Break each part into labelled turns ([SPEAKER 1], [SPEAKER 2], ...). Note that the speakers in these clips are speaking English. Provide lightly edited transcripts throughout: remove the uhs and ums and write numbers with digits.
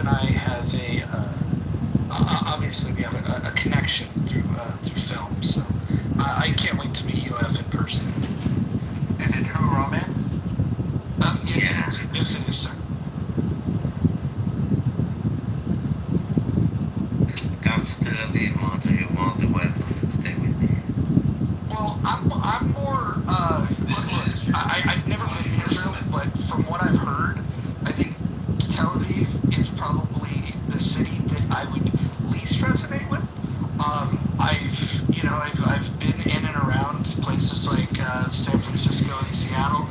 [SPEAKER 1] and I have obviously we have a connection through film. So I can't wait to meet you, Ev, in person.
[SPEAKER 2] Is it true romance?
[SPEAKER 1] Yes, yes, it is, sir.
[SPEAKER 3] Come to Tel Aviv, Monty. You're more than welcome to stay with me.
[SPEAKER 1] Well, I'm more. Look, I've never been to Israel, but from what I've heard, I think Tel Aviv is probably the city that I would least resonate with. I've been in and around places like San Francisco and Seattle,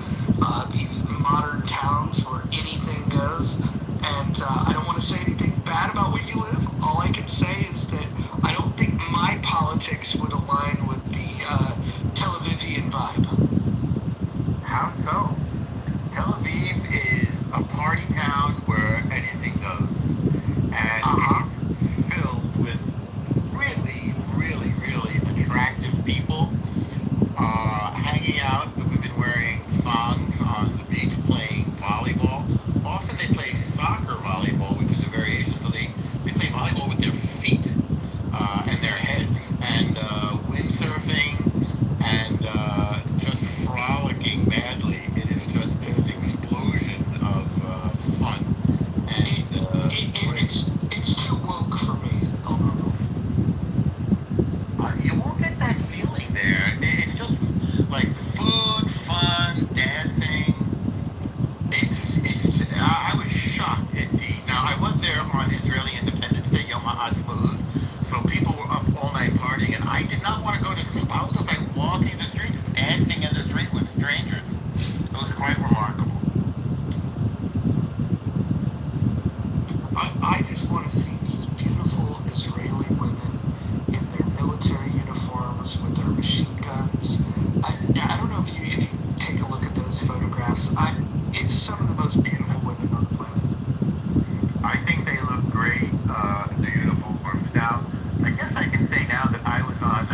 [SPEAKER 1] these modern towns where anything goes. And I don't want to say anything bad about where you live. All I can say is that I don't think my politics would align with the Tel Avivian vibe.
[SPEAKER 2] How so? Tel Aviv is a party town where anything goes. And
[SPEAKER 1] Uh huh.
[SPEAKER 2] it's filled with really, really, really attractive people hanging out, the women wearing thongs on the beach playing volleyball. Often they play soccer volleyball, which is a variation. So they play volleyball with their feet and their heads, and windsurfing, and just frolicking madly. It is just an explosion of fun.
[SPEAKER 1] It,
[SPEAKER 2] And great.
[SPEAKER 1] it's too woke for me. Oh no no.
[SPEAKER 2] You won't get that feeling there. It's just like food, fun, dancing. I was shocked indeed. Now, I was there on Israeli Independence Day, Yom HaAtzmaut, so people were up all night partying, and I did not want to go to sleep. I was just like walking the streets, dancing in the street with strangers. It was quite remarkable.
[SPEAKER 1] I just want to see these beautiful Israeli women in their military uniforms with their machine guns. I don't know if you take a look at those photographs. It's some of the most beautiful women on the planet.
[SPEAKER 2] I think they look great, the uniforms. Now, I guess I can say now that I was on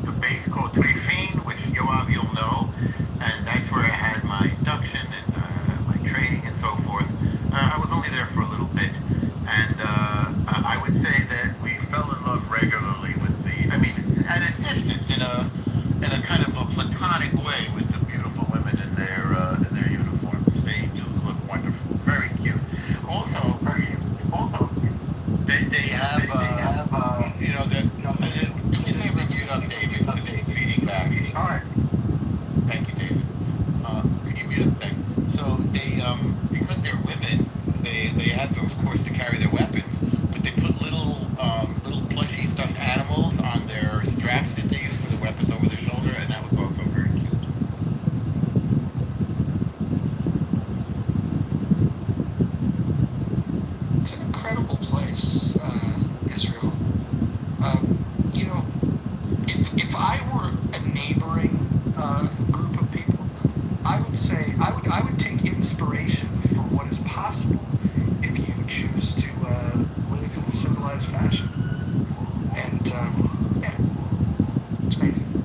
[SPEAKER 2] the base called Trifin, which Yoav you'll know, and that's where I had my induction and my training and so forth. I was only there for a little bit, and I would say that we fell in love regularly with I mean, at a distance, in a kind of a platonic way, with the beautiful women in their uniforms. They do look wonderful, very cute. Also, also, they have do me a favor and mute up David because it's feeding back. Sorry. Thank you, David. Can you mute up? Thank you. So because they're women, they have, of course, to carry their weapons, but they put little plushy stuffed animals on their straps that they use for the weapons over their shoulder, and that was also very cute.
[SPEAKER 1] It's an incredible place, Israel. You know, if I were a neighboring group of people, I would say I would take inspiration for what is possible if you choose to live in a civilized fashion. And yeah, it's amazing.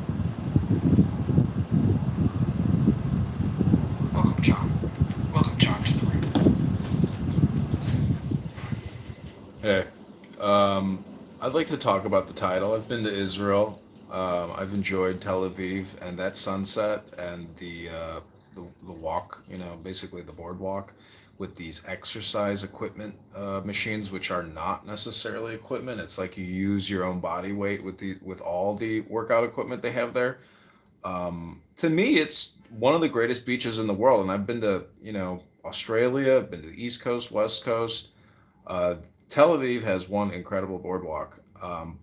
[SPEAKER 1] Welcome, John. Welcome, John, to the room.
[SPEAKER 4] Hey, I'd like to talk about the title. I've been to Israel. I've enjoyed Tel Aviv and that sunset and the walk. Basically the boardwalk with these exercise equipment machines, which are not necessarily equipment. It's like you use your own body weight with all the workout equipment they have there. To me, it's one of the greatest beaches in the world, and I've been to Australia. I've been to the East Coast, West Coast. Uh, Tel Aviv has one incredible boardwalk.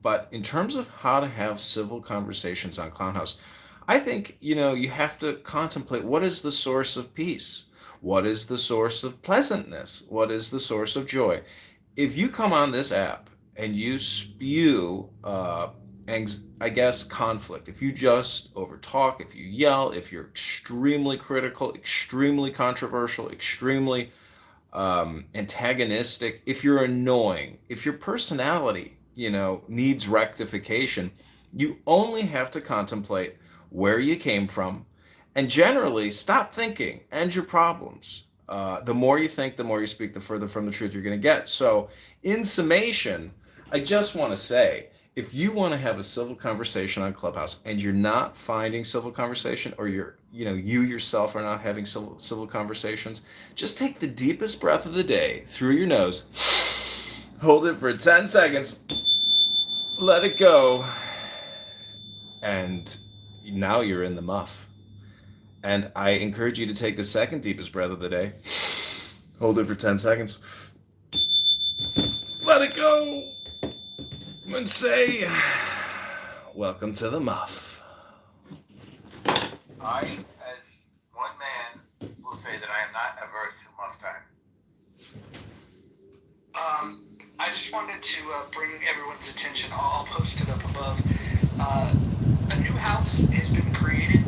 [SPEAKER 4] But in terms of how to have civil conversations on Clown House, I think, you have to contemplate what is the source of peace? What is the source of pleasantness? What is the source of joy? If you come on this app and you spew, I guess, conflict, if you just overtalk, if you yell, if you're extremely critical, extremely controversial, extremely antagonistic, if you're annoying, if your personality, needs rectification, you only have to contemplate where you came from and generally stop thinking and your problems. The more you think, the more you speak, the further from the truth you're going to get. So, in summation, I just want to say, if you want to have a civil conversation on Clubhouse and you're not finding civil conversation, or you yourself are not having civil conversations, just take the deepest breath of the day through your nose, hold it for 10 seconds, let it go, and now you're in the muff. And I encourage you to take the second deepest breath of the day, hold it for 10 seconds, let it go, and say, welcome to the muff.
[SPEAKER 2] I, as one man, will say that I am not averse to muff time.
[SPEAKER 1] I just wanted to bring everyone's attention. I'll post it up above. A new house has been created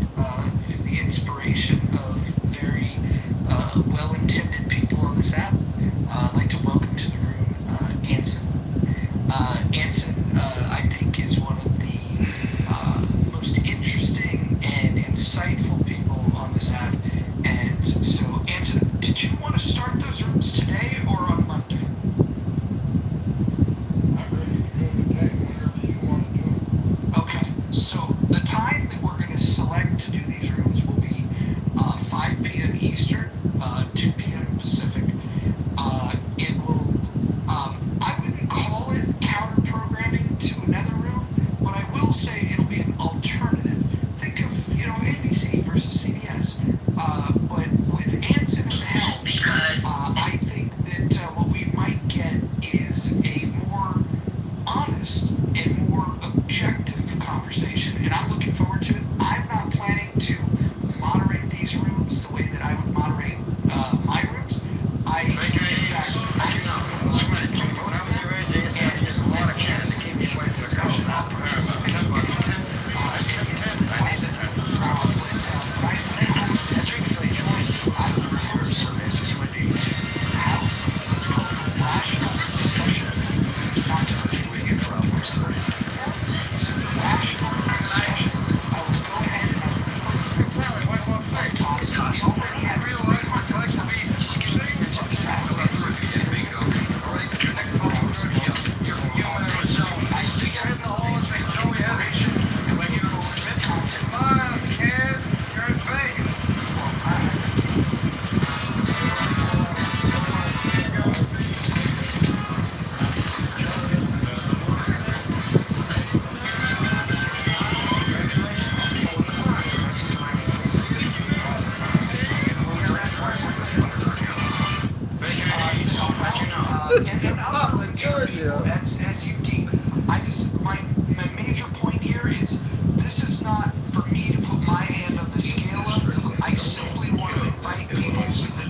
[SPEAKER 1] through the inspiration of very well-intended people on this app. I'd like to welcome to the room Anson. Anson, I think, is one of the most interesting and insightful people on this app. And so, Anson, did you want to start those rooms today or on Monday?
[SPEAKER 2] I'm ready to go today, whenever you want to do it.
[SPEAKER 1] Okay, so the time that we're going to select to do these rooms will be 5 p.m. Eastern, 2 p.m. Pacific. It will, I wouldn't call it counter programming to another room, but I will say it'll be an alternative. Think of, ABC versus CBS. But with Anson at the helm, I think that what we might get is a more honest and more objective conversation, and I'm looking forward to it. I'm not planning to moderate these rooms the way that I would moderate my rooms. As you deem. My major point here is this is not for me to put my hand on the scale of. I simply want to invite people.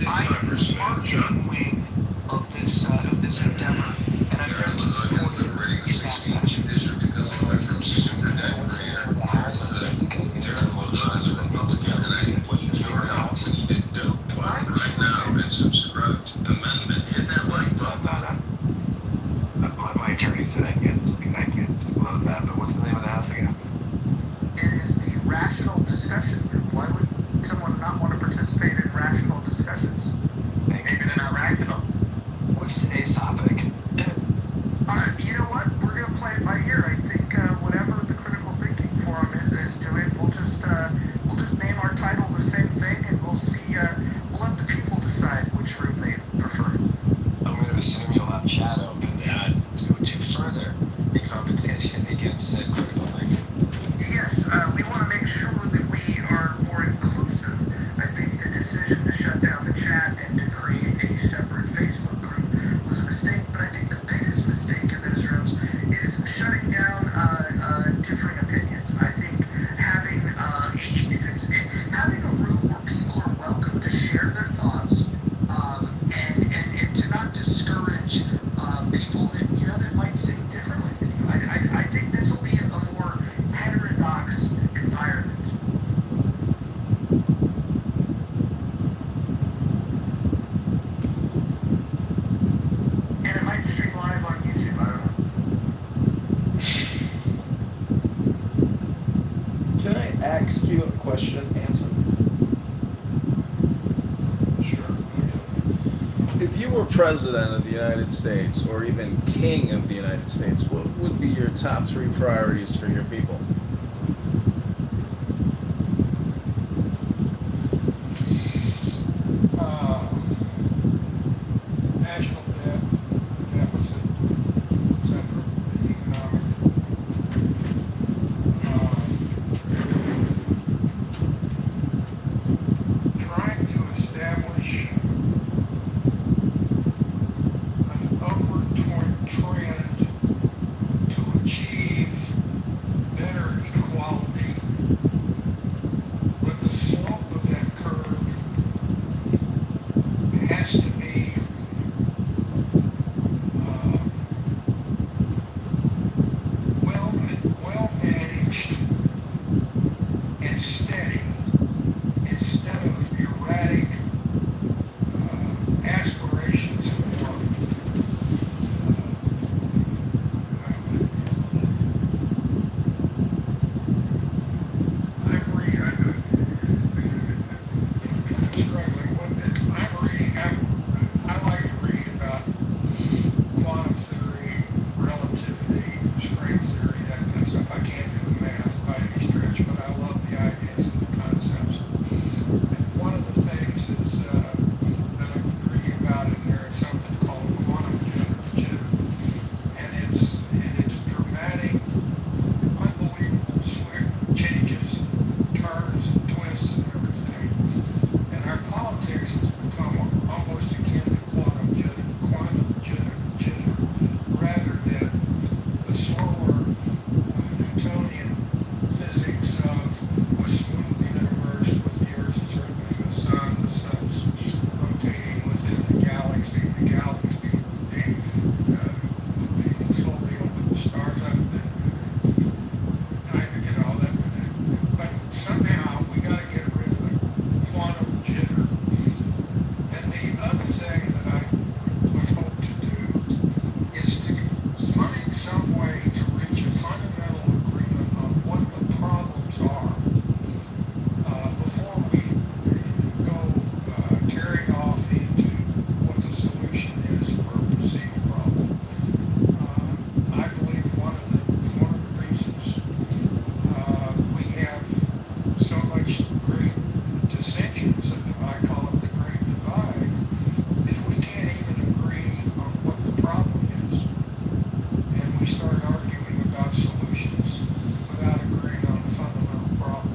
[SPEAKER 1] I am the marketing wing of this endeavor, and I'm going to support you in that fashion.
[SPEAKER 3] Subscribe to the amendment. Hit that like button.
[SPEAKER 5] My attorney said I can't disclose that, but what's the name of the house again?
[SPEAKER 1] It is the rational discussion group. Why would someone not want to participate in rational discussions?
[SPEAKER 2] Maybe they're not rational.
[SPEAKER 5] What's today's topic?
[SPEAKER 1] You know what? We're going to play it by ear. I think whatever the critical thinking forum is doing, we'll just name our title the same thing, and we'll see. We'll let the people decide which room they prefer.
[SPEAKER 5] I'm going to assume you'll have chat open to further the competition against said critical thinking.
[SPEAKER 1] Yes, we want to make sure that we are more inclusive. I think the decision to shut down the chat and to create a separate Facebook group was a mistake, but I think the biggest mistake in those rooms is shutting down differing opinions. I think having having a room where people are welcome to share their thoughts and to not discourage people that might think differently than you. I think this will be a more heterodox environment. And it might stream live on YouTube, I don't know.
[SPEAKER 4] Can I ask you a question, Anson?
[SPEAKER 2] Sure.
[SPEAKER 4] President of the United States, or even King of the United States, what would be your top three priorities for your people?
[SPEAKER 6] Uh, national debt deficit, etc. The economic. Uh, trying to establish an upward trend to achieve better equality, but the slope of that curve has to be uh, well well managed and steady instead of erratic aspirations for I've read, I'm struggling with it. I'm reading, I like to read about quantum theory, relativity, string theory, that kind of stuff. I can't do the math by any stretch, but I love the ideas and the concepts. And one of the things is that I'm reading about in there is something called quantum jitter, and it's dramatic, unbelievable changes, turns, and twists, and everything. And our politics has become almost akin to quantum jitter, rather than the slower Newtonian physics of a smooth universe with the Earth circling the sun's rotating within the galaxy moving slowly over the stars. I forget all that, but somehow we got to get rid of the quantum jitter. And the other thing that I would hope to do is to find some way to reach a fundamental agreement on what the problems are before we go tearing off into what the solution is for a perceived problem. I believe one of the reasons we have so much great dissensions, and I call it the Great Divide, if we can't even agree on what the problem is, and we start arguing about solutions without agreeing on the fundamental problem.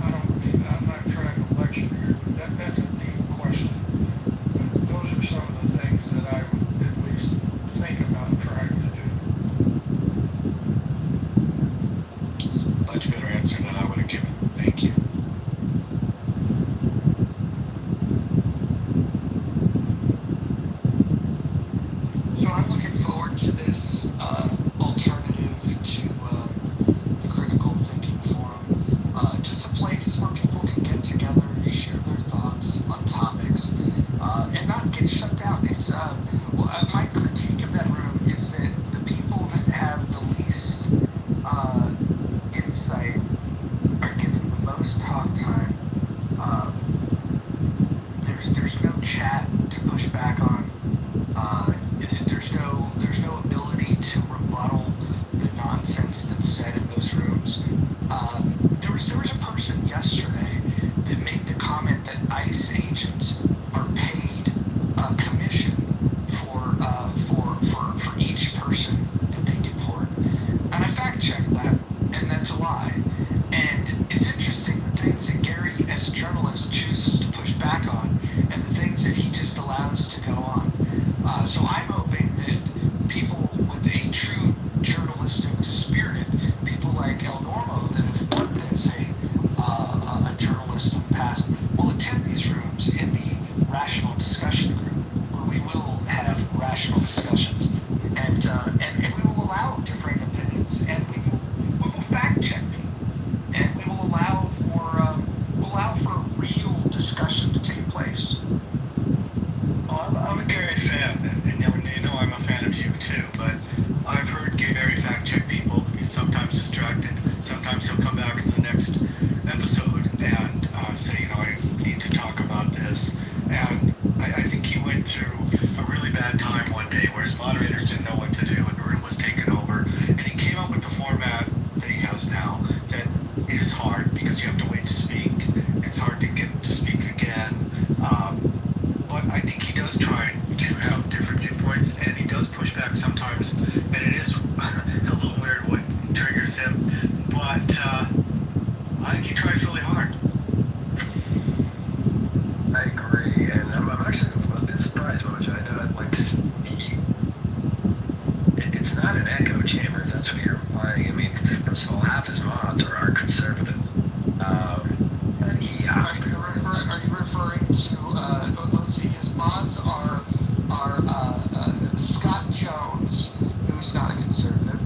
[SPEAKER 6] I'm not trying to lecture here, but that's a deep question. But those are some of the things that I would at least think about trying to do.
[SPEAKER 1] It's a much better answer than I would have given. Thank you. So I'm looking forward to this alternative to the critical thinking forum. Just a place where people can get together, share their thoughts on topics, and not get shut down. It's my critique of that room is that the people that have the least insight are given the most talk time. There's no chat to push back on. There's no ability to rebuttal the nonsense that's said in those rooms. There was a person yesterday that made the comment that ICE agents are paid a commission for his moderators didn't know what to do, and the room was taken over. And he came up with the format that he has now that is hard because you have to wait to speak. It's hard to get to speak again. But I think he does try to have different viewpoints, and he does push back sometimes, and it is a little weird what triggers him. But I think he tries really hard.
[SPEAKER 5] I agree, and I'm actually a bit surprised, Moj. I know I'd like to see. It's not an echo chamber, if that's what you're implying. I mean, first of all, half his mods are conservative. And he,
[SPEAKER 1] Are you referring to? Let's see. His mods are Scott Jones, who's not a conservative.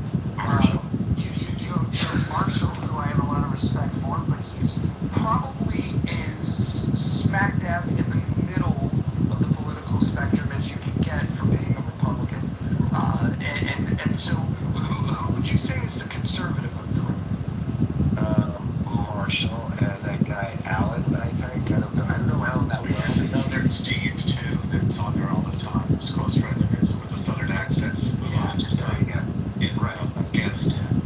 [SPEAKER 1] You have Marshall, who I have a lot of respect for, but he's probably is smack dab in the middle of the political spectrum as you can get for being a Republican. And so, who would you say is the conservative of the room?
[SPEAKER 5] Marshall and that guy Alan, I think. I don't know Alan that well.
[SPEAKER 1] No, there's Steve too. That's on there all the time. He's a close friend of his with a southern accent. Who lost his son in Afghanistan.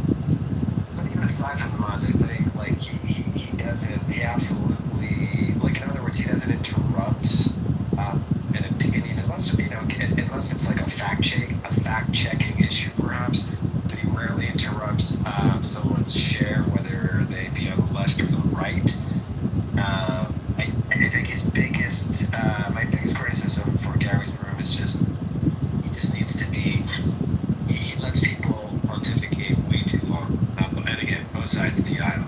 [SPEAKER 5] But even aside from the mods, I think like he doesn't. He absolutely like. In other words, he doesn't interrupt an opinion unless unless it's like a fact checking issue, perhaps. But he rarely interrupts someone's share, whether they be on the left or the right. I think my biggest criticism for Gary's room is just he just needs to be. He lets people pontificate way too long, and again, both sides of the aisle.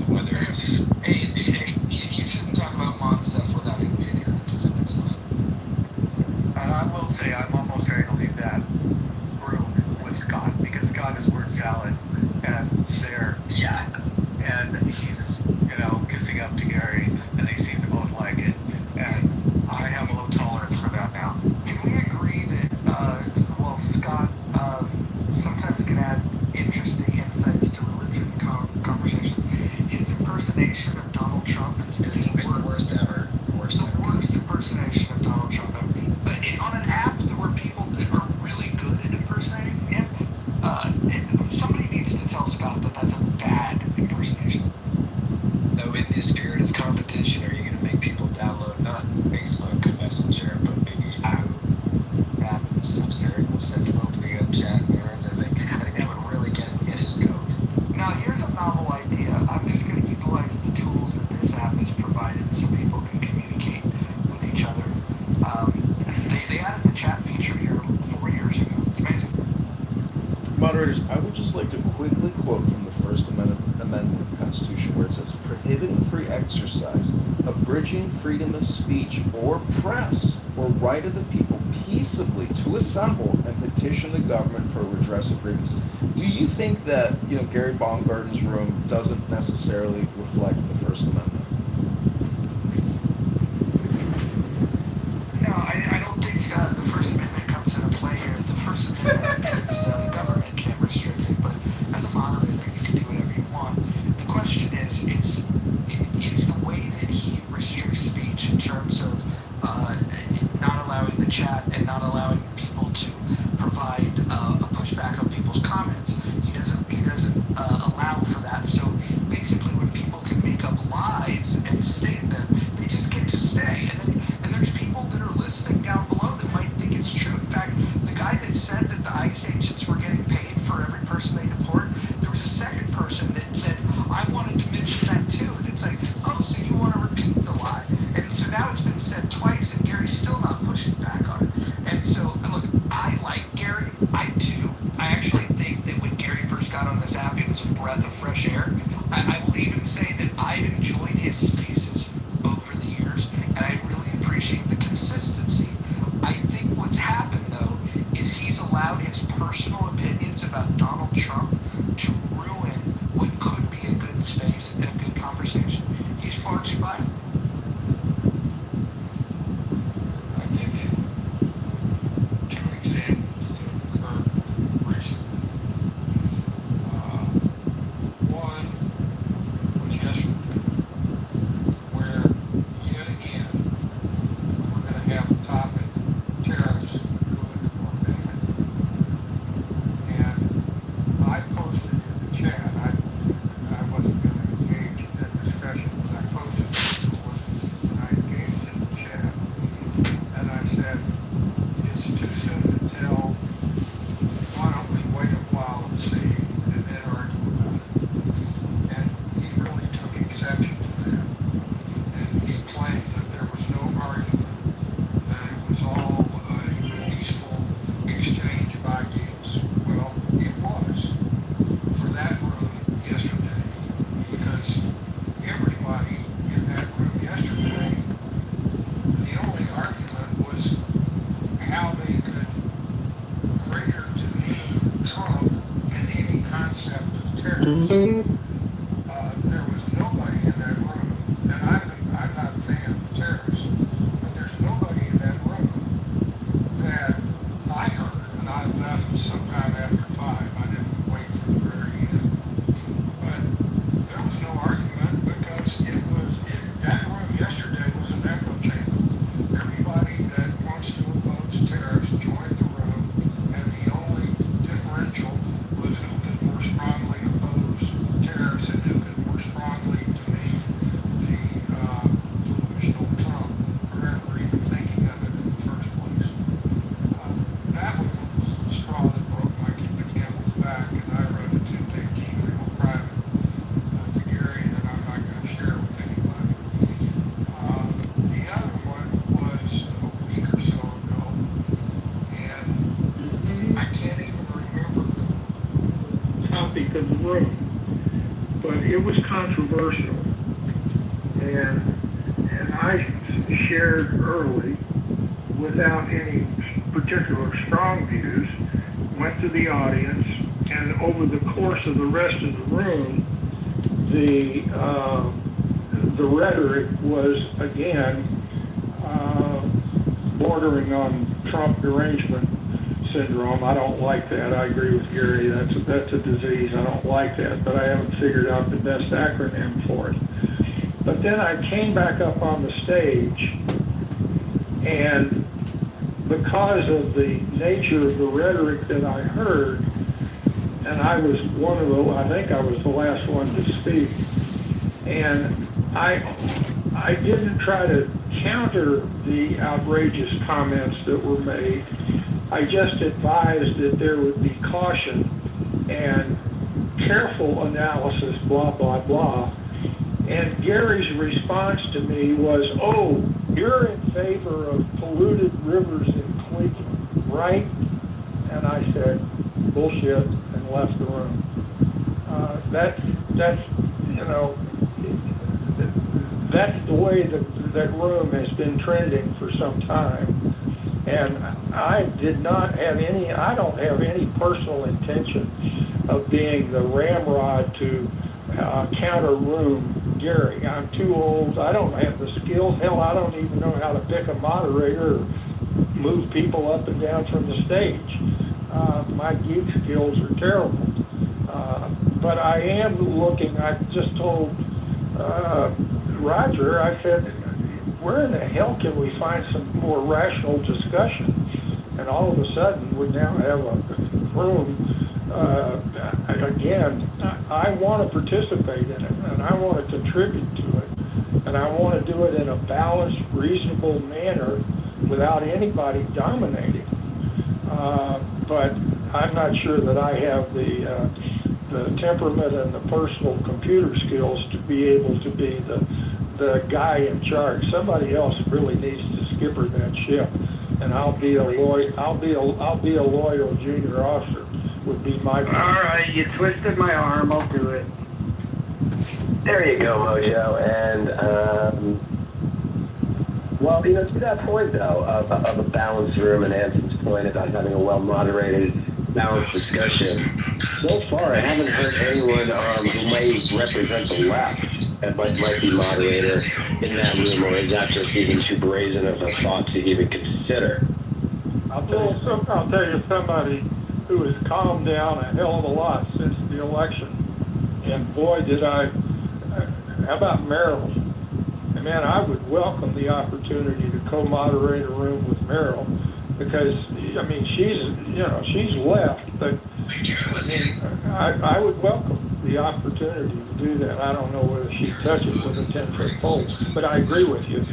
[SPEAKER 5] Whether it's
[SPEAKER 1] You shouldn't talk about mod stuff without him being here to defend himself.
[SPEAKER 2] And I will say I'm almost ready to leave that room with Scott because Scott is word salad, and they're
[SPEAKER 5] yeah.
[SPEAKER 2] and he's kissing up to Gary, and they seem to both like it, and I have a low tolerance for that now.
[SPEAKER 1] Can we agree that Scott sometimes can add interesting insights to religion conversations? His impersonation of Donald Trump is
[SPEAKER 5] the worst ever.
[SPEAKER 1] the worst impersonation of Donald Trump ever. But on an app, there were people that are really good at impersonating him. And somebody needs to tell Scott that that's a bad impersonation.
[SPEAKER 5] So in the spirit of competition, are you going to make people download not Facebook Messenger, but maybe app Messenger instead of opening up chat rooms? I think that would really get his goat.
[SPEAKER 1] Now, here's a novel idea. I'm just going to utilize the tools that this app has provided so people can communicate with each other. They added the chat feature here 4 years ago. It's amazing.
[SPEAKER 4] Moderators, I would just like to quickly quote from the First Amendment of the Constitution where it says, prohibiting free exercise, abridging freedom of speech or press, or right of the people peaceably to assemble and petition the government for a redress of grievances. Do you think that, Gary Baumgarten's room doesn't necessarily reflect the First Amendment?
[SPEAKER 1] No, I don't think the First Amendment comes into play here. The First Amendment is the government can't restrict it, but as a moderator, you can do whatever you want. The question is the way that he restricts speech in terms of not allowing the chat and not allowing people to provide a pushback on people's comments. He doesn't allow for that. So basically, when people can make up lies and state them, they just get to stay. And there's people that are listening down below that might think it's true. In fact, the guy that said that the ICE agents were getting paid for every person they deport, there was a second person that said, I wanted to mention that too. And it's like, oh, so you want to repeat the lie. And so now it's been said twice, and Gary's still not pushing back on it. And so, look, I like Gary. I do. I actually think that when Gary first got on this app, it was a breath of fresh air. I will even say that I've enjoyed his spaces over the years, and I really appreciate the consistency. I think what's happened, though, is he's allowed his personal opinions about Donald Trump to ruin what could be a good space and a good conversation. He's far too violent.
[SPEAKER 6] I give you 2 examples that occurred recently. One was yesterday, where yet again we were going to have a topic, tariffs good or bad. There was nobody in that room, and I'm not a fan of terrorists, but there's nobody in that room that I heard, and I left sometime after 5. I didn't wait for the very end. But there was no argument because that room yesterday was an echo chamber. Everybody that wants to oppose tariffs joined the room, and the only differential was who could more strongly oppose tariffs and who could more strongly demean the delusional Trump for ever even thinking of it in the first place. That was the straw that broke the camel's back, and I wrote a 2-page email private to Gary that I'm not going to share with anybody. The other one was a week or so ago, and I can't even remember the topic of the room, but it was controversial, and I shared early without any particular strong views, went to the audience, and over the course of the rest of the room, the rhetoric was again bordering on Trump derangement syndrome. I don't like that. I agree with Gary. That's a disease. I don't like that, but I haven't figured out the best acronym for it. But then I came back up on the stage, and because of the nature of the rhetoric that I heard, and I was I think I was the last one to speak, and I didn't try to counter the outrageous comments that were made. I just advised that there would be caution and careful analysis, blah, blah, blah. And Gary's response to me was, "Oh, you're in favor of polluted rivers in Cleveland, right?" And I said, "Bullshit," and left the room. That's that's the way that room has been trending for some time. And I don't have any personal intention of being the ramrod to counter room Gary. I'm too old. I don't have the skills. Hell, I don't even know how to pick a moderator or move people up and down from the stage. My geek skills are terrible. But I am looking, I just told Roger, I said, where in the hell can we find some more rational discussion? And all of a sudden, we now have a room. Again, I want to participate in it, and I want to contribute to it, and I want to do it in a balanced, reasonable manner without anybody dominating. But I'm not sure that I have the temperament and the personal computer skills to be able to be the guy in charge. Somebody else really needs to skipper that ship, and I'll be a loyal junior officer. Would be my.
[SPEAKER 7] All right, you twisted my arm. I'll do it.
[SPEAKER 5] There you go, Mojo. And well, to that point though of a balanced room, and Anson's point about having a well-moderated, balanced discussion. So far, I haven't heard anyone who may represent the left that might be moderator in that room, or is that just even too brazen of a thought to even consider?
[SPEAKER 6] I'll tell you somebody who has calmed down a hell of a lot since the election. And boy, how about Meryl? And man, I would welcome the opportunity to co-moderate a room with Meryl, because, I mean, she's left, but I would welcome the opportunity to do that. I don't know whether she'd touch it with a 10-foot pole, but I agree with you.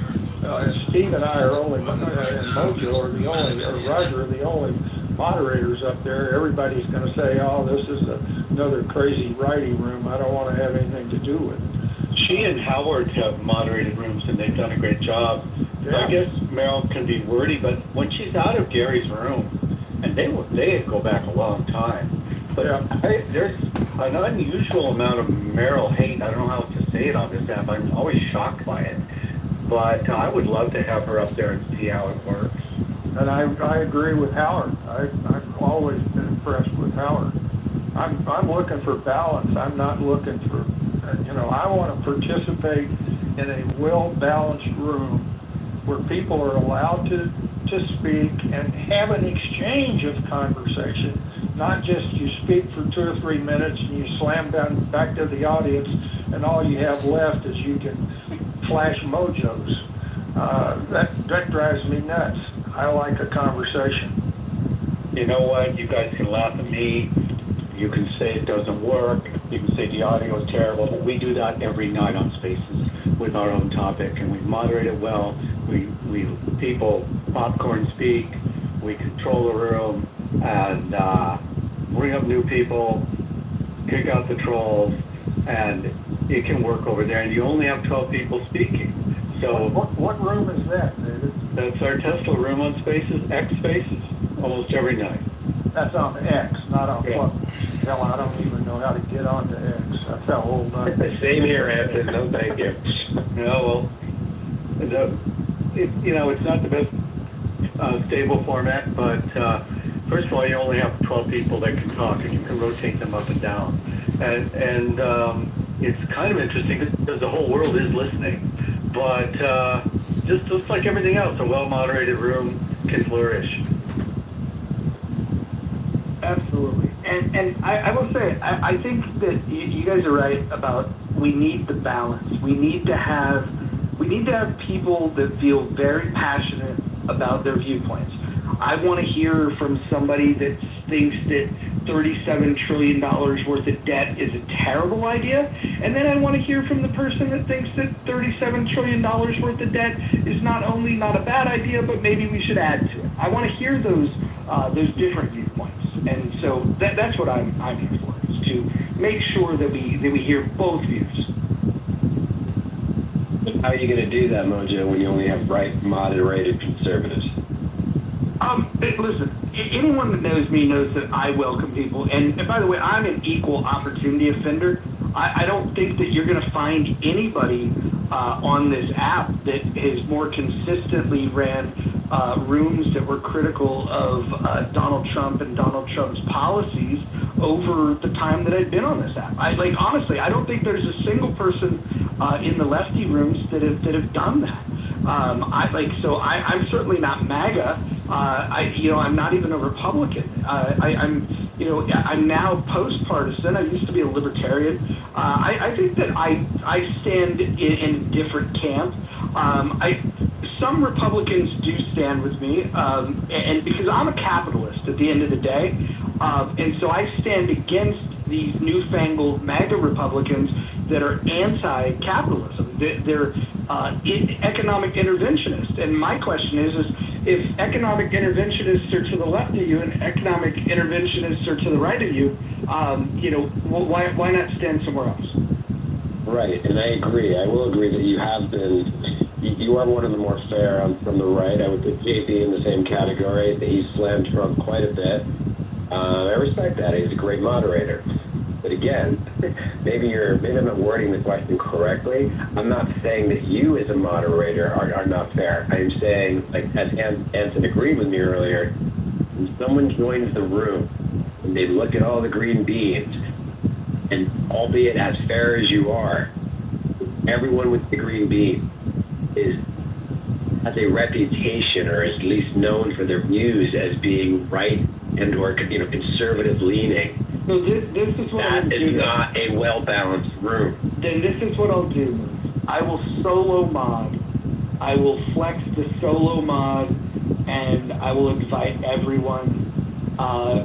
[SPEAKER 6] Steve and I are only, and Mojo are the only, or Roger are the only moderators up there. Everybody's going to say, "Oh, this is another crazy righty room. I don't want to have anything to do with it."
[SPEAKER 8] She and Howard have moderated rooms, and they've done a great job.
[SPEAKER 6] Yeah.
[SPEAKER 8] So I guess Meryl can be wordy, but when she's out of Gary's room, and they go back a long time, but
[SPEAKER 6] Yeah.
[SPEAKER 8] there's an unusual amount of Meryl hate. I don't know how to say it on this app. I'm always shocked by it. But I would love to have her up there and see how it works.
[SPEAKER 6] And I agree with Howard. I've always been impressed with Howard. I'm looking for balance. I'm not looking for, I want to participate in a well-balanced room where people are allowed to speak and have an exchange of conversation, not just you speak for 2 or 3 minutes and you slam down back to the audience and all you have left is you can flash mojos. That drives me nuts. I like a conversation.
[SPEAKER 8] You know what? You guys can laugh at me. You can say it doesn't work. You can say the audio is terrible. But we do that every night on Spaces with our own topic, and we moderate it well. We people popcorn speak. We control the room and bring up new people, kick out the trolls, and it can work over there. And you only have 12 people speaking. So
[SPEAKER 6] what room is that, David?
[SPEAKER 8] that's our Tesla room on Spaces, X Spaces, almost every night.
[SPEAKER 6] That's on X, not on
[SPEAKER 8] Yeah.
[SPEAKER 6] Club. Hell, I don't even know how to get onto X. That's how old I am.
[SPEAKER 5] Same here, Anthony. No, thank you.
[SPEAKER 8] No, well, it's not the best stable format, but first of all, you only have 12 people that can talk, and you can rotate them up and down. And it's kind of interesting because the whole world is listening. But just like everything else, a well-moderated room can flourish.
[SPEAKER 7] Absolutely. And I will say, I think that you guys are right about we need the balance. We need to have people that feel very passionate about their viewpoints. I want to hear from somebody that thinks that $37 trillion worth of debt is a terrible idea. And then I want to hear from the person that thinks that $37 trillion worth of debt is not only not a bad idea, but maybe we should add to it. I want to hear those different viewpoints. And so that's what I'm here for, is to make sure that we hear both views.
[SPEAKER 5] How are you going to do that, Mojo, when you only have right moderated conservatives?
[SPEAKER 7] Listen, anyone that knows me knows that I welcome people. And by the way, I'm an equal opportunity offender. I don't think that you're going to find anybody on this app that has more consistently ran rooms that were critical of Donald Trump and Donald Trump's policies over the time that I've been on this app. Honestly, I don't think there's a single person in the lefty rooms that have done that. I'm certainly not MAGA. I'm not even a Republican. I'm now post-partisan. I used to be a libertarian. I think that I stand in a different camp. Some Republicans do stand with me, and because I'm a capitalist at the end of the day, and so I stand against these newfangled MAGA Republicans that are anti-capitalism. They're economic interventionists. And my question is if economic interventionists are to the left of you and economic interventionists are to the right of you, why not stand somewhere else?
[SPEAKER 5] Right, and I agree. I will agree that you have been, you are one of the more fair from the right. I would put JB in the same category. He's slammed Trump quite a bit. I respect that. He's a great moderator. But again, maybe I'm not wording the question correctly. I'm not saying that you as a moderator are not fair. I'm saying, like as Anson agreed with me earlier, when someone joins the room and they look at all the green beans, and albeit as fair as you are, everyone with the green bean has a reputation, or is at least known for their views as being right and or conservative leaning.
[SPEAKER 7] So this is what
[SPEAKER 5] that is not a well-balanced room.
[SPEAKER 7] Then this is what I'll do. I will solo mod. I will flex the solo mod, and I will invite everyone.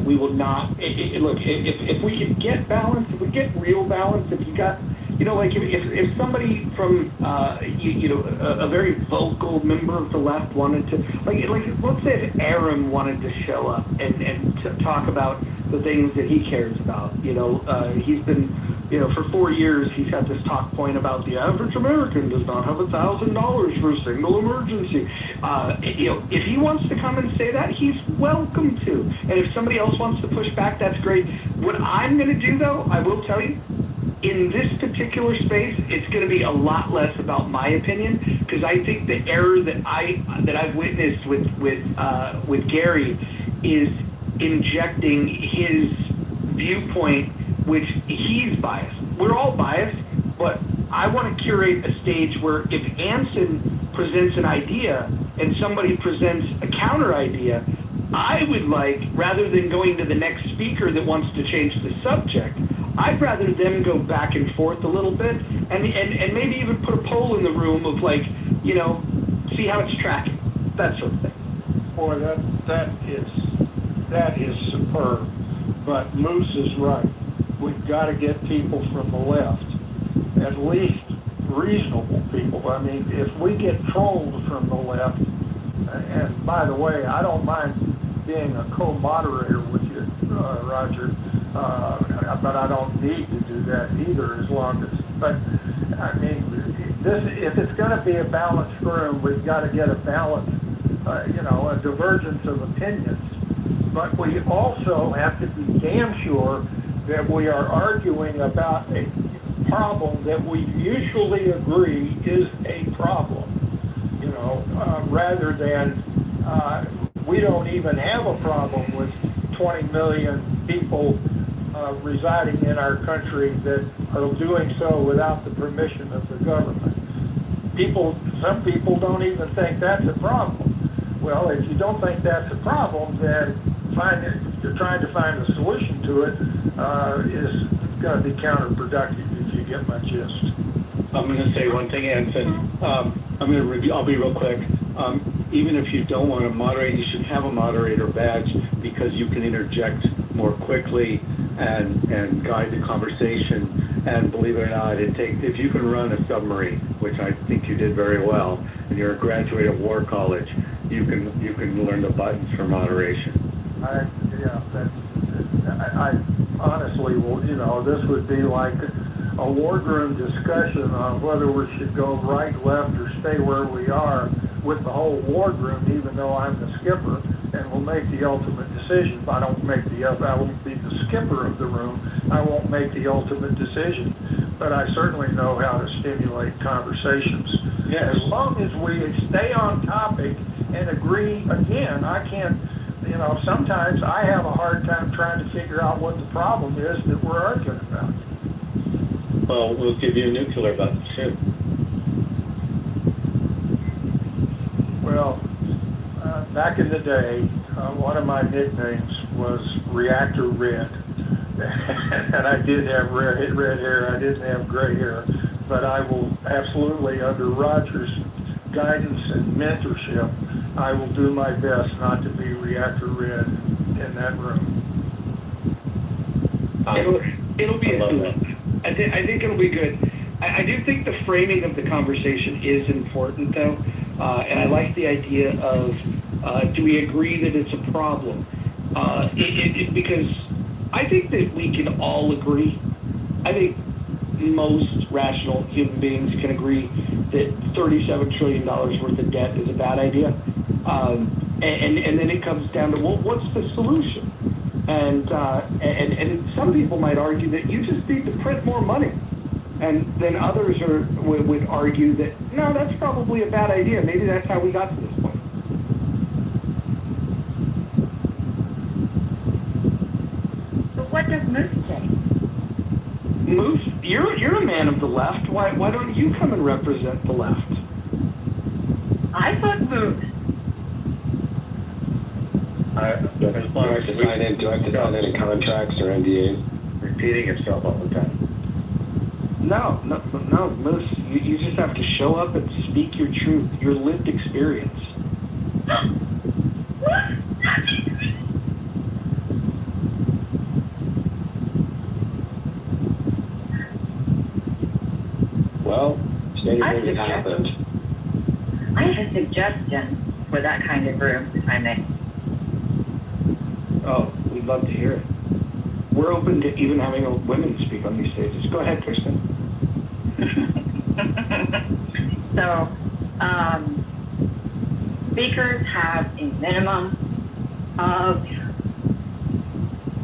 [SPEAKER 7] We will not. Look, if we can get balance, if we get real balance, if you got, if somebody from, a very vocal member of the left wanted to, let's say if Aaron wanted to show up and to talk about the things that he cares about. He's been, for 4 years, he's had this talk point about the average American does not have $1,000 for a single emergency. If he wants to come and say that, he's welcome to. And if somebody else wants to push back, that's great. What I'm going to do, though, I will tell you, in this particular space, it's going to be a lot less about my opinion, because I think the error that I've witnessed with Gary is injecting his viewpoint, which he's biased. We're all biased, but I want to curate a stage where if Anson presents an idea and somebody presents a counter idea, I would like, rather than going to the next speaker that wants to change the subject, I'd rather them go back and forth a little bit and maybe even put a poll in the room of like, you know, see how it's tracking, that sort of thing.
[SPEAKER 6] Boy, that is superb. But Moose is right. We've got to get people from the left, at least reasonable people. I mean, if we get trolled from the left, and by the way, I don't mind being a co-moderator with you, Roger, but I don't need to do that either as long as, but I mean, if it's going to be a balanced room, we've got to get a balance, a divergence of opinions. But we also have to be damn sure that we are arguing about a problem that we mutually agree is a problem, rather than we don't even have a problem with 20 million people residing in our country that are doing so without the permission of the government. Some people don't even think that's a problem. Well, if you don't think that's a problem, then trying to find a solution to it is going to be counterproductive, if you get my gist.
[SPEAKER 8] I'm going to say one thing, Anson. I'll be real quick. Even if you don't want to moderate, you should have a moderator badge because you can interject more quickly and guide the conversation. And believe it or not, if you can run a submarine, which I think you did very well, and you're a graduate of War College, you can learn the buttons for moderation.
[SPEAKER 6] I honestly, this would be like a wardroom discussion on whether we should go right, left, or stay where we are with the whole wardroom, even though I'm the skipper and will make the ultimate decision. If I won't be the skipper of the room, I won't make the ultimate decision. But I certainly know how to stimulate conversations.
[SPEAKER 8] Yes.
[SPEAKER 6] As long as we stay on topic and agree, again, I can't, sometimes I have a hard time trying to figure out what the problem is that we're arguing about.
[SPEAKER 8] Well, we'll give you a nuclear button, too.
[SPEAKER 6] Well, back in the day, one of my nicknames was Reactor Red. And I did have red hair. I didn't have gray hair. But I will absolutely, under Roger's guidance and mentorship, I will do my best not to be Reactor Red in that room.
[SPEAKER 7] It'll be. I think it'll be good. I do think the framing of the conversation is important, though, and I like the idea of do we agree that it's a problem? Because I think that we can all agree. I think most rational human beings can agree that $37 trillion worth of debt is a bad idea. And then it comes down to, well, what's the solution? And some people might argue that you just need to print more money. And then others would argue that, no, that's probably a bad idea. Maybe that's how we got to this point.
[SPEAKER 9] So what does Moose say?
[SPEAKER 7] Moose, you're a man of the left. Why don't you come and represent the left?
[SPEAKER 9] I thought Moose.
[SPEAKER 10] Do I have to sign any contracts or NDAs?
[SPEAKER 8] Repeating itself all the time.
[SPEAKER 7] No, Moose. You just have to show up and speak your truth, your lived experience.
[SPEAKER 10] Well, anything has happened.
[SPEAKER 9] I have a suggestion for that kind of room, if I may.
[SPEAKER 7] Oh, we'd love to hear it. We're open to even having women speak on these stages. Go ahead, Kristen.
[SPEAKER 9] So, speakers have a minimum of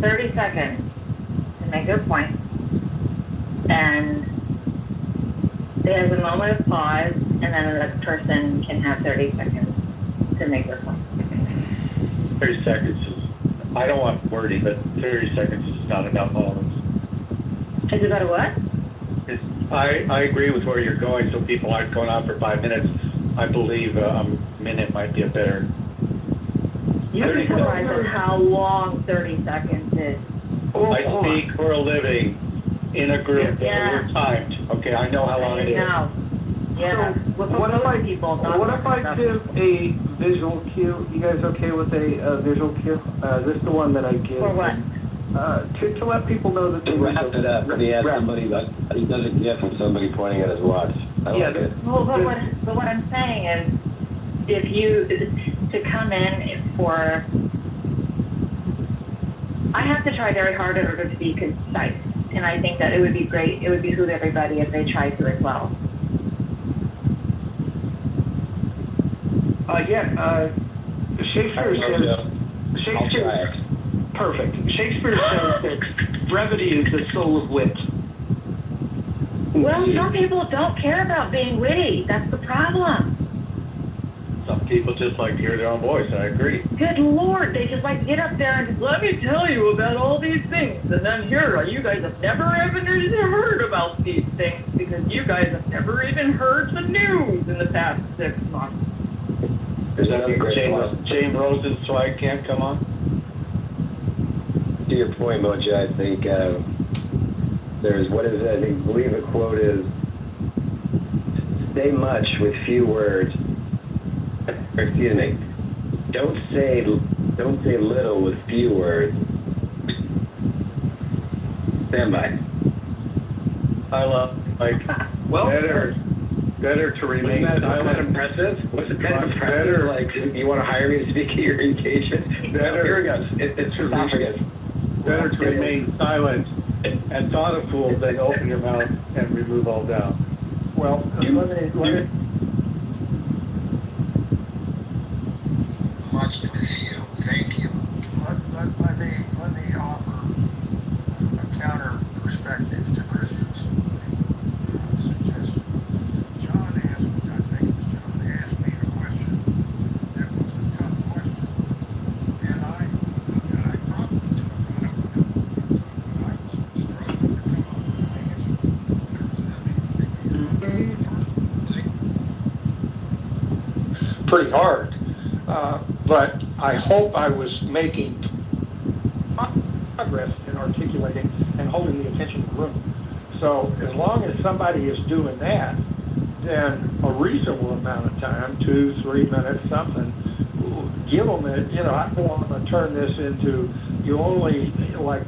[SPEAKER 9] 30 seconds to make their point, and there's a moment of pause, and then the next person can have 30 seconds to make their point.
[SPEAKER 8] 30 seconds is I don't want wordy, but 30 seconds is not enough always.
[SPEAKER 9] Is it about a what?
[SPEAKER 8] I agree with where you're going, so people aren't going on for 5 minutes. I believe a minute might be a better.
[SPEAKER 9] You'd be surprised at how long 30 seconds is.
[SPEAKER 8] I speak for a living in a group
[SPEAKER 9] Yeah.
[SPEAKER 8] that we're timed. Okay, I know how long it is.
[SPEAKER 9] No. Yeah.
[SPEAKER 7] So, what if I give a visual cue? You guys okay with a visual cue? This is the one that I give.
[SPEAKER 9] For what?
[SPEAKER 7] To let people know that
[SPEAKER 10] To wrap it up, when he has somebody, like, he does a GIF of somebody pointing at his watch. I like it.
[SPEAKER 9] Well, but what I'm saying is, if you, to come in for, I have to try very hard in order to be concise. And I think that it would be great, it would behoove everybody if they tried to as well.
[SPEAKER 7] Shakespeare says, perfect. Shakespeare says that brevity is the soul of wit.
[SPEAKER 9] Well, some people don't care about being witty. That's the problem.
[SPEAKER 8] Some people just like to hear their own voice. I agree.
[SPEAKER 9] Good Lord, they just like get up there and just, let me tell you about all these things. And then here, you guys have never even heard about these things because you guys have never even heard the news in the past 6 months.
[SPEAKER 10] There's another great one.
[SPEAKER 8] James Rosen, so I can't come on.
[SPEAKER 10] To your point, Moja, I think there's, what is it? I believe the quote is, say much with few words. Or, excuse me. Don't say little with few words. Stand by.
[SPEAKER 8] I love, like,
[SPEAKER 7] Well,
[SPEAKER 8] better to remain
[SPEAKER 10] Wasn't that
[SPEAKER 8] silent.
[SPEAKER 10] impressive? Wasn't that impressive? Like, you want to hire me to speak at your engagement?
[SPEAKER 8] Better.
[SPEAKER 10] Here it goes. It's esophagus.
[SPEAKER 8] Better to remain silent and thoughtful than open your mouth and remove all doubt.
[SPEAKER 7] well,
[SPEAKER 5] Much to miss you. Thank you.
[SPEAKER 6] Let me offer a counter perspective to Kristen's suggestion. John asked, I think it was John, asked me a question that was a tough question. And I probably took on it, but I was struggling to come up with an answer. Pretty hard. But I hope I was making progress in articulating and holding the attention of the room. So as long as somebody is doing that, then a reasonable amount of time, 2-3 minutes, something, give them it. I don't want to turn this into, you only, like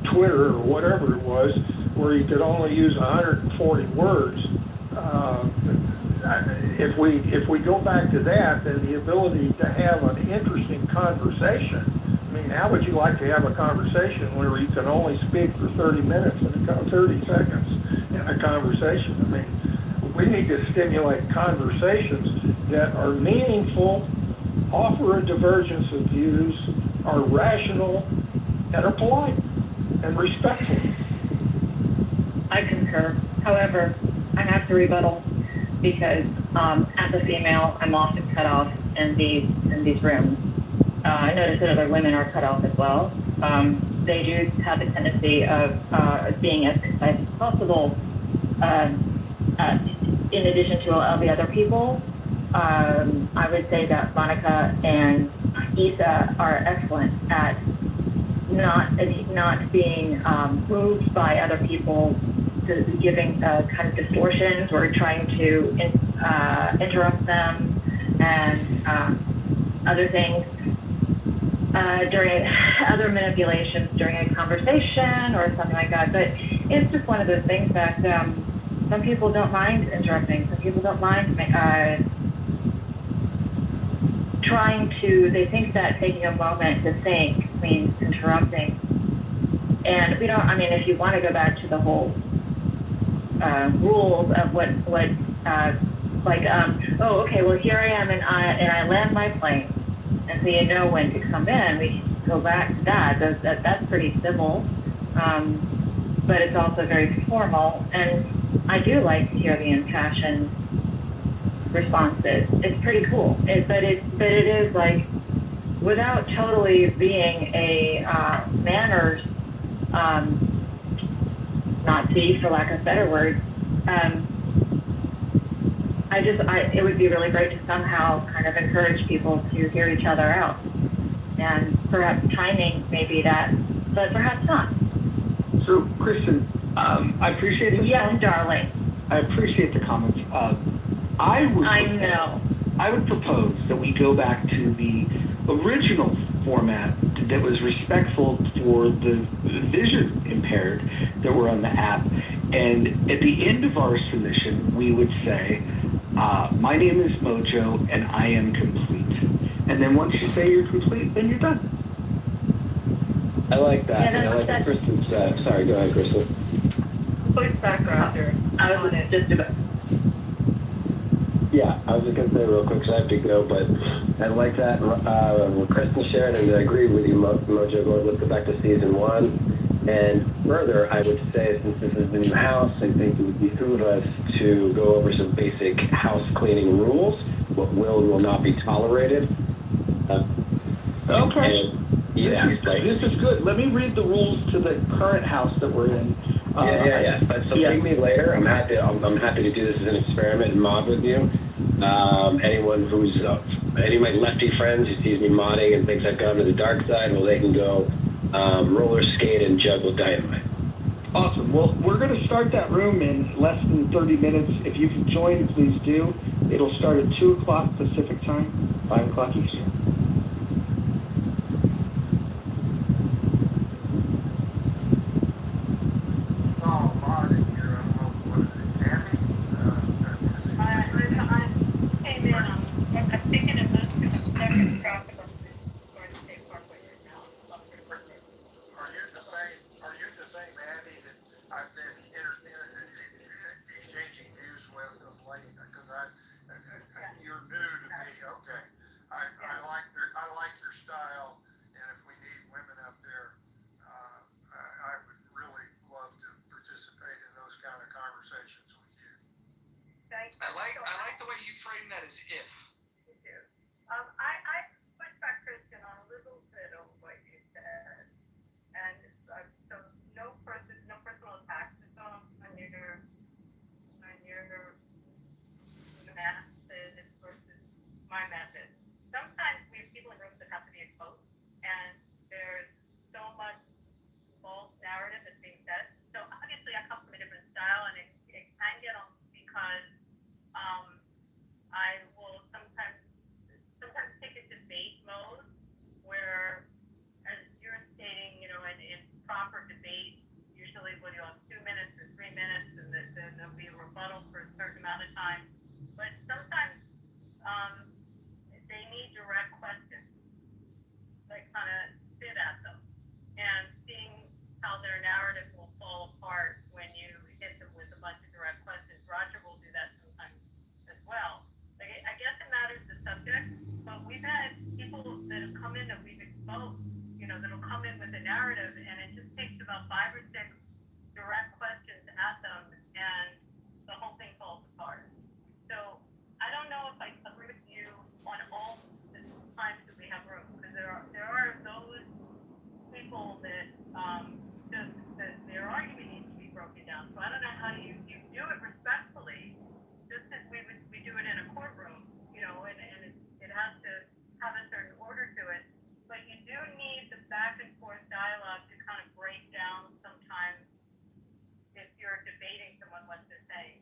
[SPEAKER 6] Twitter or whatever it was, where you could only use 140 words. If we go back to that, then the ability to have an interesting conversation. I mean, how would you like to have a conversation where you can only speak for 30 minutes and 30 seconds in a conversation? I mean, we need to stimulate conversations that are meaningful, offer a divergence of views, are rational, and are polite and respectful.
[SPEAKER 9] I concur. However, I have to rebuttal because as a female, I'm often cut off in these rooms. I notice that other women are cut off as well. They do have a tendency of being as concise as possible. In addition to all the other people, I would say that Monica and Isa are excellent at not being moved by other people giving kind of distortions or trying to interrupt them and other things during other manipulations during a conversation or something like that. But it's just one of those things that some people don't mind interrupting. Some people don't mind they think that taking a moment to think means interrupting. And we don't, I mean, if you want to go back to the whole rules of what oh, okay, well, here I am and I land my plane. And so you know when to come in, we go back to that. That's pretty civil, but it's also very formal. And I do like to hear the impassioned responses. It's pretty cool. But it is like without totally being a manners Nazi, for lack of a better word, it would be really great to somehow kind of encourage people to hear each other out. And perhaps timing may be that, but perhaps not.
[SPEAKER 7] So, Kristen, I appreciate the
[SPEAKER 9] yes, darling.
[SPEAKER 7] I appreciate the comments. I would propose that we go back to the original format that was respectful for the vision impaired that were on the app. And at the end of our submission, we would say, my name is Mojo and I am complete. And then once you say you're complete, then you're done.
[SPEAKER 10] I like that.
[SPEAKER 9] Yeah,
[SPEAKER 10] and I like what Kristen said. Sorry, go ahead, Kristen.
[SPEAKER 9] Voice background there. I was just about.
[SPEAKER 10] Yeah, I was just going to say real quick, because I have to go, but I like that. What Kristen shared, and I agree with you, Mojo. Let's go back to season 1. And further, I would say, since this is the new house, I think it would behoove us to go over some basic house cleaning rules, what will and will not be tolerated.
[SPEAKER 7] Okay.
[SPEAKER 10] Yeah.
[SPEAKER 7] This is good. Let me read the rules to the current house that we're in.
[SPEAKER 10] Yeah. But so ping me later. I'm happy to do this as an experiment and mod with you. Anyone who's any of my lefty friends who sees me modding and thinks I've gone to the dark side, well, they can go roller skate and juggle dynamite.
[SPEAKER 7] Awesome. Well, we're going to start that room in less than 30 minutes. If you can join, please do. It'll start at 2 o'clock Pacific time, 5 o'clock Eastern.
[SPEAKER 1] I like the way you frame that as if.
[SPEAKER 9] I push back, Christian, on a little bit of what you said, and so no personal attacks on your method versus my method. Sometimes we have people in rooms that have to be exposed, and there's so much false narrative that's being said. So obviously, I come from a different style, and it can get on because I will sometimes take a debate mode where, as you're stating, in proper debate, usually when you have 2 minutes or 3 minutes, and then there'll be a rebuttal for a certain amount of time. But sometimes they need direct questions, like kind of sit at them, and seeing how their narrative will fall apart when you hit them with a bunch of direct questions. Roger will do that sometimes as well. Like, I guess it matters the subject, but we've had people that have come in that we've exposed, that'll come in with a narrative, and it just takes about 5 or 6 direct questions at them, and the whole thing falls apart. So I don't know if I agree with you on all the times that we have room, because there are those people that their argument needs to be broken down. So I don't know how you do it respectfully, just as we do it in a courtroom, and it has to have a certain order to it. But you do need the back and forth dialogue to kind of break down sometimes if you're debating someone what they're saying.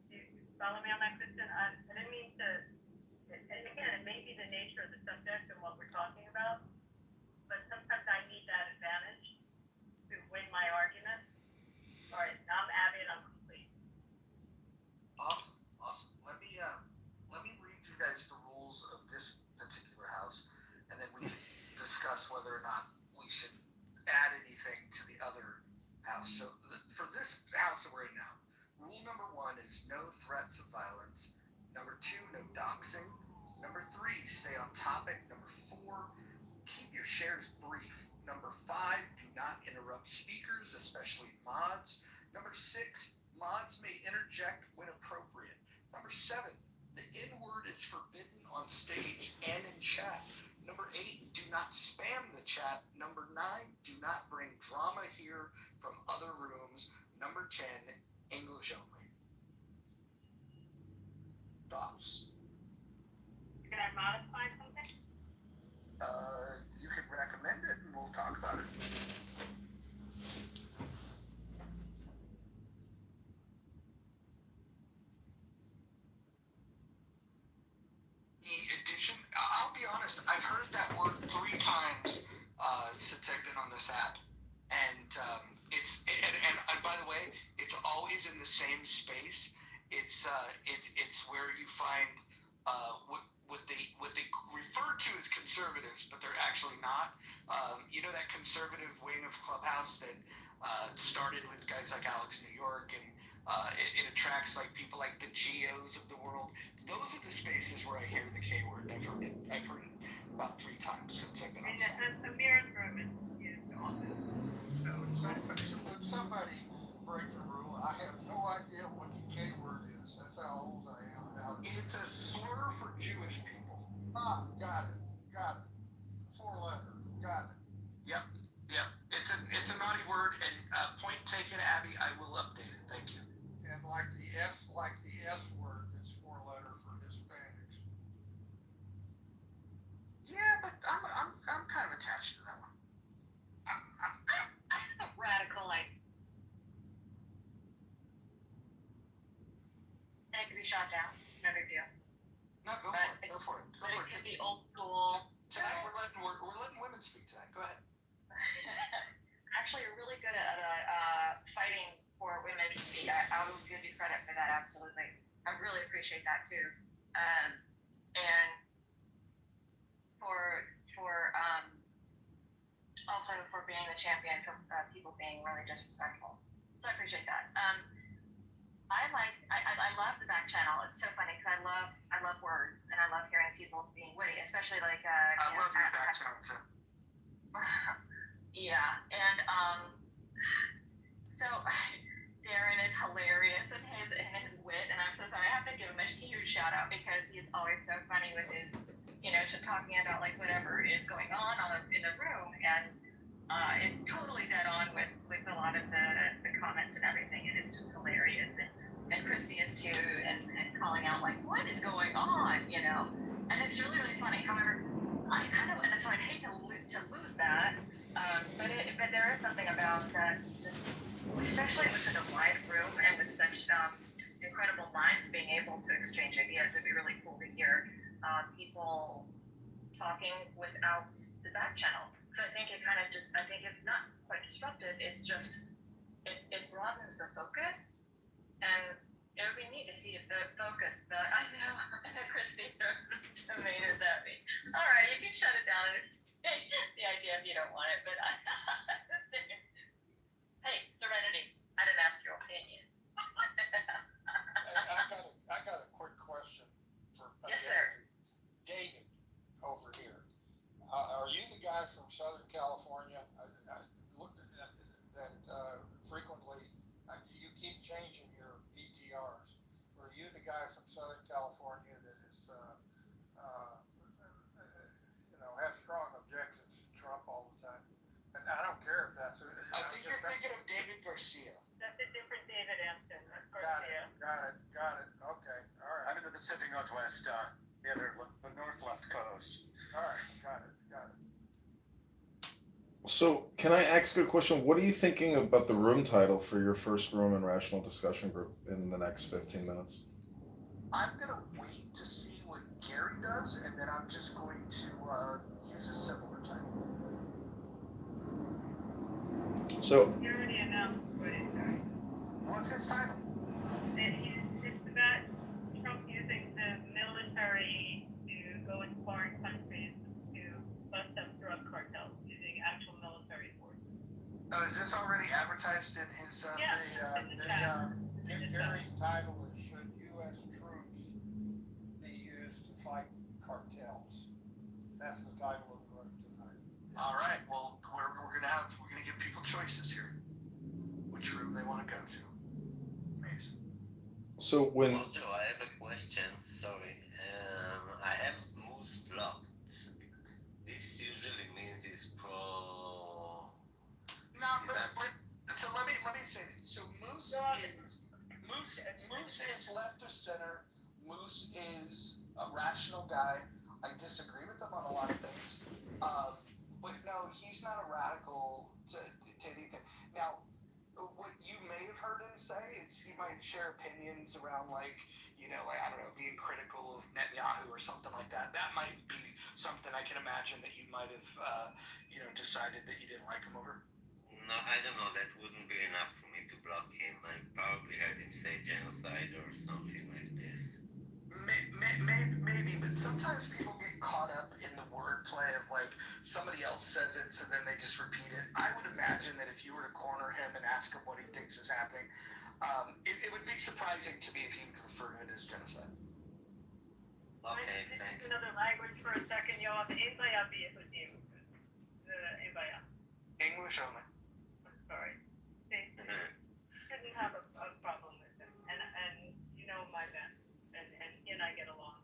[SPEAKER 9] Do you follow me on that, Kristen? I didn't mean to, and again, it may be the nature of the subject and what we're talking about, but sometimes I need that advantage to win my argument. All right, I'm Abby and I'm complete.
[SPEAKER 1] Awesome. Let me read you guys the rules of this particular house, and then we can discuss whether or not we should add anything to the other house. So for this house that we're in now, rule number 1 is no threats of violence. Number 2, no doxing. Number 3, stay on topic. Number 4, keep your shares brief. Number 5, do not interrupt speakers, especially mods. Number 6, mods may interject when appropriate. Number 7, the N-word is forbidden on stage and in chat. Number 8, do not spam the chat. Number 9, do not bring drama here from other rooms. Number 10, English only. Thoughts?
[SPEAKER 11] Can I modify something?
[SPEAKER 1] You can recommend it and we'll talk about it. The edition, I'll be honest, I've heard that word 3 times since I've been on this app. And and by the way, it's always in the same space. It's where you find what they refer to as conservatives, but they're actually not. You know that conservative wing of Clubhouse that started with guys like Alex New York, and it attracts like people like the Geos of the world. Those are the spaces where I hear the K word. I've heard it about 3 times since I've been on
[SPEAKER 11] And
[SPEAKER 1] this app.
[SPEAKER 11] the mirror room is used often. So
[SPEAKER 6] When somebody breaks a rule, I have no idea what the K word is. That's how old I am and how to.
[SPEAKER 1] It's a slur for Jewish people.
[SPEAKER 6] Ah, got it. 4-letter. Got it.
[SPEAKER 1] Yep. It's a naughty word, and point taken, Abby. I will update it. Thank you.
[SPEAKER 6] And like the S word, it's 4-letter for Hispanics.
[SPEAKER 1] Yeah, but I'm kind of attached to that one.
[SPEAKER 11] I have a radical like. And it could be shot down. No big deal.
[SPEAKER 1] No, go for it. Go for it.
[SPEAKER 11] But it could be old school.
[SPEAKER 1] We're letting women speak tonight. Go ahead.
[SPEAKER 11] Actually, you're really good at fighting for women to speak. I will give you credit for that. Absolutely. I really appreciate that too. And for also for being the champion for people being really disrespectful. So I appreciate that. I love the back channel. It's so funny because I love words and I love hearing people being witty, especially like
[SPEAKER 1] I love your back channel too.
[SPEAKER 11] Yeah, and so Darren is hilarious in his wit, and I'm so sorry. I have to give him a huge shout out because he's always so funny with his, just talking about like whatever is going on in the room, and is totally dead on with a lot of the comments and everything, and it's just hilarious. And Christy is too, and calling out like what is going on, and it's really funny. However, I kind of, and so I'd hate to lose that. But there is something about that, just especially within a wide room and with such incredible minds being able to exchange ideas. It'd be really cool to hear people talking without the back channel. So I think it kind of I think it's not quite disruptive. It's just it broadens the focus, and it would be neat to see if the focus. I know Christy throws some tomatoes at me. All right, you can shut it down. The idea if you don't want it, but hey, Serenity, I didn't ask your opinion.
[SPEAKER 6] I got a quick question for
[SPEAKER 11] Yes, sir.
[SPEAKER 6] David over here. Are you the guy from Southern California? I looked at that frequently. You keep changing your PTRs. Are you the guy from Southern California that is have strong objections to Trump all the time? And I don't care if that's.
[SPEAKER 1] I think you're thinking of David Garcia.
[SPEAKER 11] That's a different David Anson. That's
[SPEAKER 6] Got
[SPEAKER 11] Garcia.
[SPEAKER 6] it. Okay. All right.
[SPEAKER 2] I'm in the Pacific Northwest, the north left coast.
[SPEAKER 6] All right. Got it.
[SPEAKER 4] So, can I ask a question? What are you thinking about the room title for your first room and rational discussion group in the next 15 minutes?
[SPEAKER 1] I'm gonna wait to see what Gary does, and then I'm just going to use a similar title.
[SPEAKER 4] So,
[SPEAKER 11] You already announced what he's doing.
[SPEAKER 1] What's his title?
[SPEAKER 11] It's about Trump using the military to go into foreign countries to bust up drug cartels using actual military force.
[SPEAKER 1] Oh, is this already advertised in his?
[SPEAKER 11] Yeah.
[SPEAKER 6] Gary's title is "Should U.S. Troops Be Used to Fight Cartels?" That's the title of the room tonight.
[SPEAKER 1] All right. Well, we're gonna give people choices here. Which room they want to go to. Amazing.
[SPEAKER 4] so when
[SPEAKER 3] Also, I have a question. Sorry. I have moose blocked.
[SPEAKER 1] is left of center. Moose is a rational guy. I disagree with him on a lot of things. But no, he's not a radical to anything. Now, what you may have heard him say is he might share opinions around, like, like, I don't know, being critical of Netanyahu or something like that. That might be something I can imagine that you might have, decided that you didn't like him over.
[SPEAKER 3] No, I don't know. That wouldn't be enough for me to block him. I probably heard him say genocide or something like this.
[SPEAKER 1] Maybe, but sometimes people get caught up in the wordplay of, like, somebody else says it, so then they just repeat it. I would imagine that if you were to corner him and ask him what he thinks is happening, it would be surprising to me if he would refer to it as genocide.
[SPEAKER 3] Okay, thank you.
[SPEAKER 12] Another language for a second, Yoav. אין בעיה ביהודים. אין בעיה.
[SPEAKER 1] English only.
[SPEAKER 12] I'm sorry. They didn't have a problem with him. And you know my best. And he and I get along.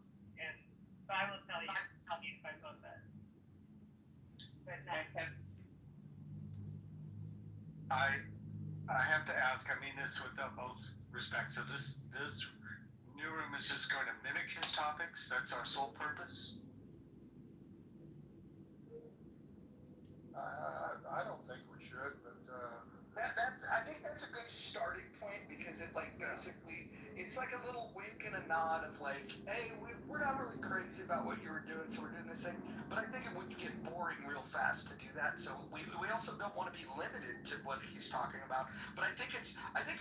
[SPEAKER 12] But I will tell you if I thought that. But no.
[SPEAKER 2] I have to ask, I mean this with the most respect. So this new room is just going to mimic his topics? That's our sole purpose?
[SPEAKER 6] I don't think we should, but
[SPEAKER 1] I think that's a good starting point, because it, like, basically, it's like a little wink and a nod of, like, hey, we're not really crazy about what you were doing, so we're doing this thing. But I think it would get boring real fast to do that. So we also don't want to be limited to what he's talking about. But I think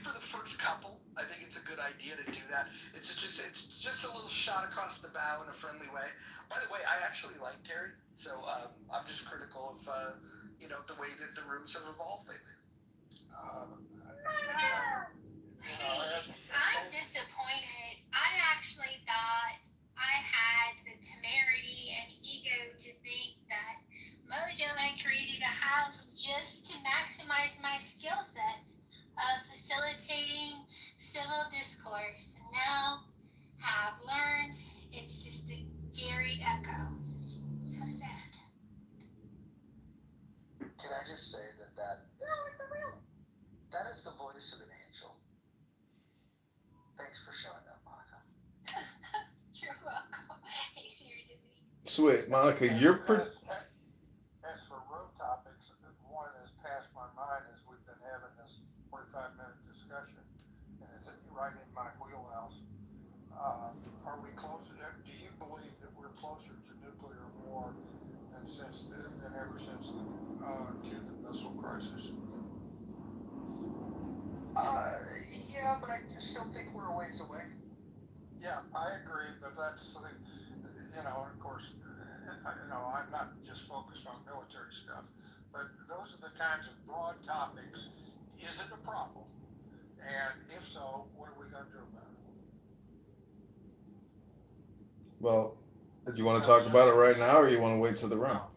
[SPEAKER 1] for the first couple, I think it's a good idea to do that. It's just a little shot across the bow in a friendly way. By the way, I actually like Gary, so I'm just critical of the way that the rooms have evolved lately.
[SPEAKER 13] I'm disappointed. I actually thought I had the temerity and ego to think that Mojo had created a house just to maximize my skill set of facilitating civil discourse. And now I've learned it's just a Gary echo. So sad.
[SPEAKER 1] Can I just say that that is the voice of an angel. Thanks for showing up, Monica.
[SPEAKER 13] You're welcome. Hey, serendipity.
[SPEAKER 4] Sweet, Monica, you're pretty.
[SPEAKER 6] as for room topics, one that's passed my mind as we've been having this 45-minute discussion, and it's right in my wheelhouse. Are we closer? Do you believe that we're closer to nuclear war than ever since the Cuban Missile Crisis?
[SPEAKER 1] Yeah, but I still think we're a ways away.
[SPEAKER 6] Yeah, I agree, but that's something, of course, I'm not just focused on military stuff, but those are the kinds of broad topics. Is it a problem? And if so, what are we going to do about it?
[SPEAKER 4] Well, do you want to talk about it right now, or you want to wait till the round?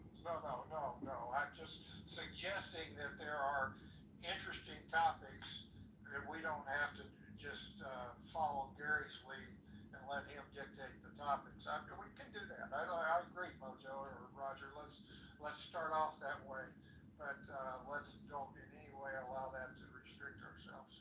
[SPEAKER 6] No. I'm just suggesting that there are interesting topics that we don't have to just follow Gary's lead and let him dictate the topics. We can do that. I agree, Mojo or Roger. Let's start off that way, but let's don't in any way allow that to restrict ourselves.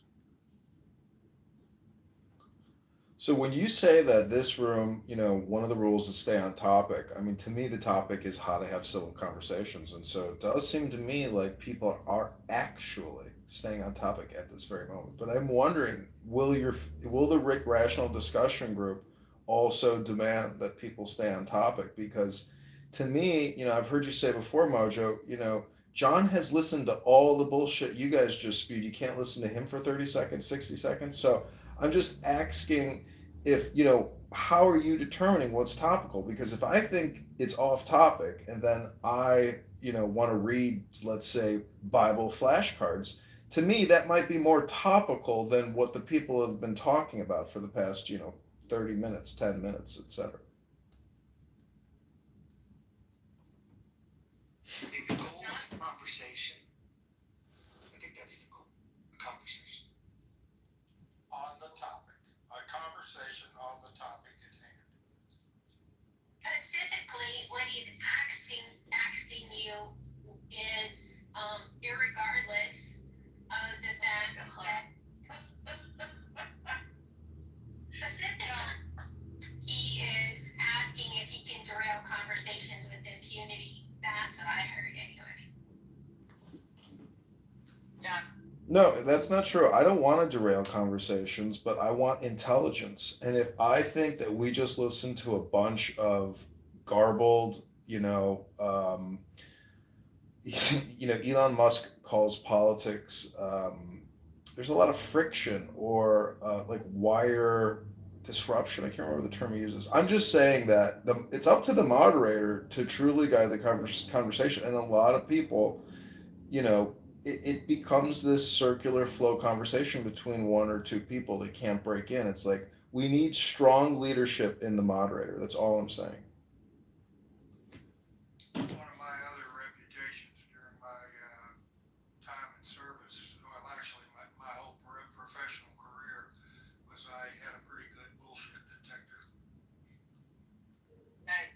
[SPEAKER 4] So when you say that this room, one of the rules is stay on topic, I mean, to me, the topic is how to have civil conversations. And so it does seem to me like people are actually staying on topic at this very moment. But I'm wondering, will the rational discussion group also demand that people stay on topic? Because to me, I've heard you say before, Mojo, John has listened to all the bullshit you guys just spewed. You can't listen to him for 30 seconds, 60 seconds. So I'm just asking if, how are you determining what's topical? Because if I think it's off topic and then I, want to read, let's say, Bible flashcards, to me, that might be more topical than what the people have been talking about for the past, 30 minutes, 10 minutes, etc.
[SPEAKER 1] I think the goal is conversation. I think that's the goal. A conversation.
[SPEAKER 6] On the topic. A conversation on the topic at hand.
[SPEAKER 13] Specifically, what he's asking you is, irregardless of the fact that
[SPEAKER 4] No, that's not true. I don't want to derail conversations, but I want intelligence. And if I think that we just listen to a bunch of garbled, Elon Musk calls politics. There's a lot of friction or like wire disruption. I can't remember the term he uses. I'm just saying that it's up to the moderator to truly guide the conversation, and a lot of people, it becomes this circular flow conversation between one or two people that can't break in. It's like we need strong leadership in the moderator. That's all I'm saying.
[SPEAKER 6] One of my other reputations during my time in service, well, actually my whole professional career, was I had a pretty good bullshit detector.
[SPEAKER 11] Nice.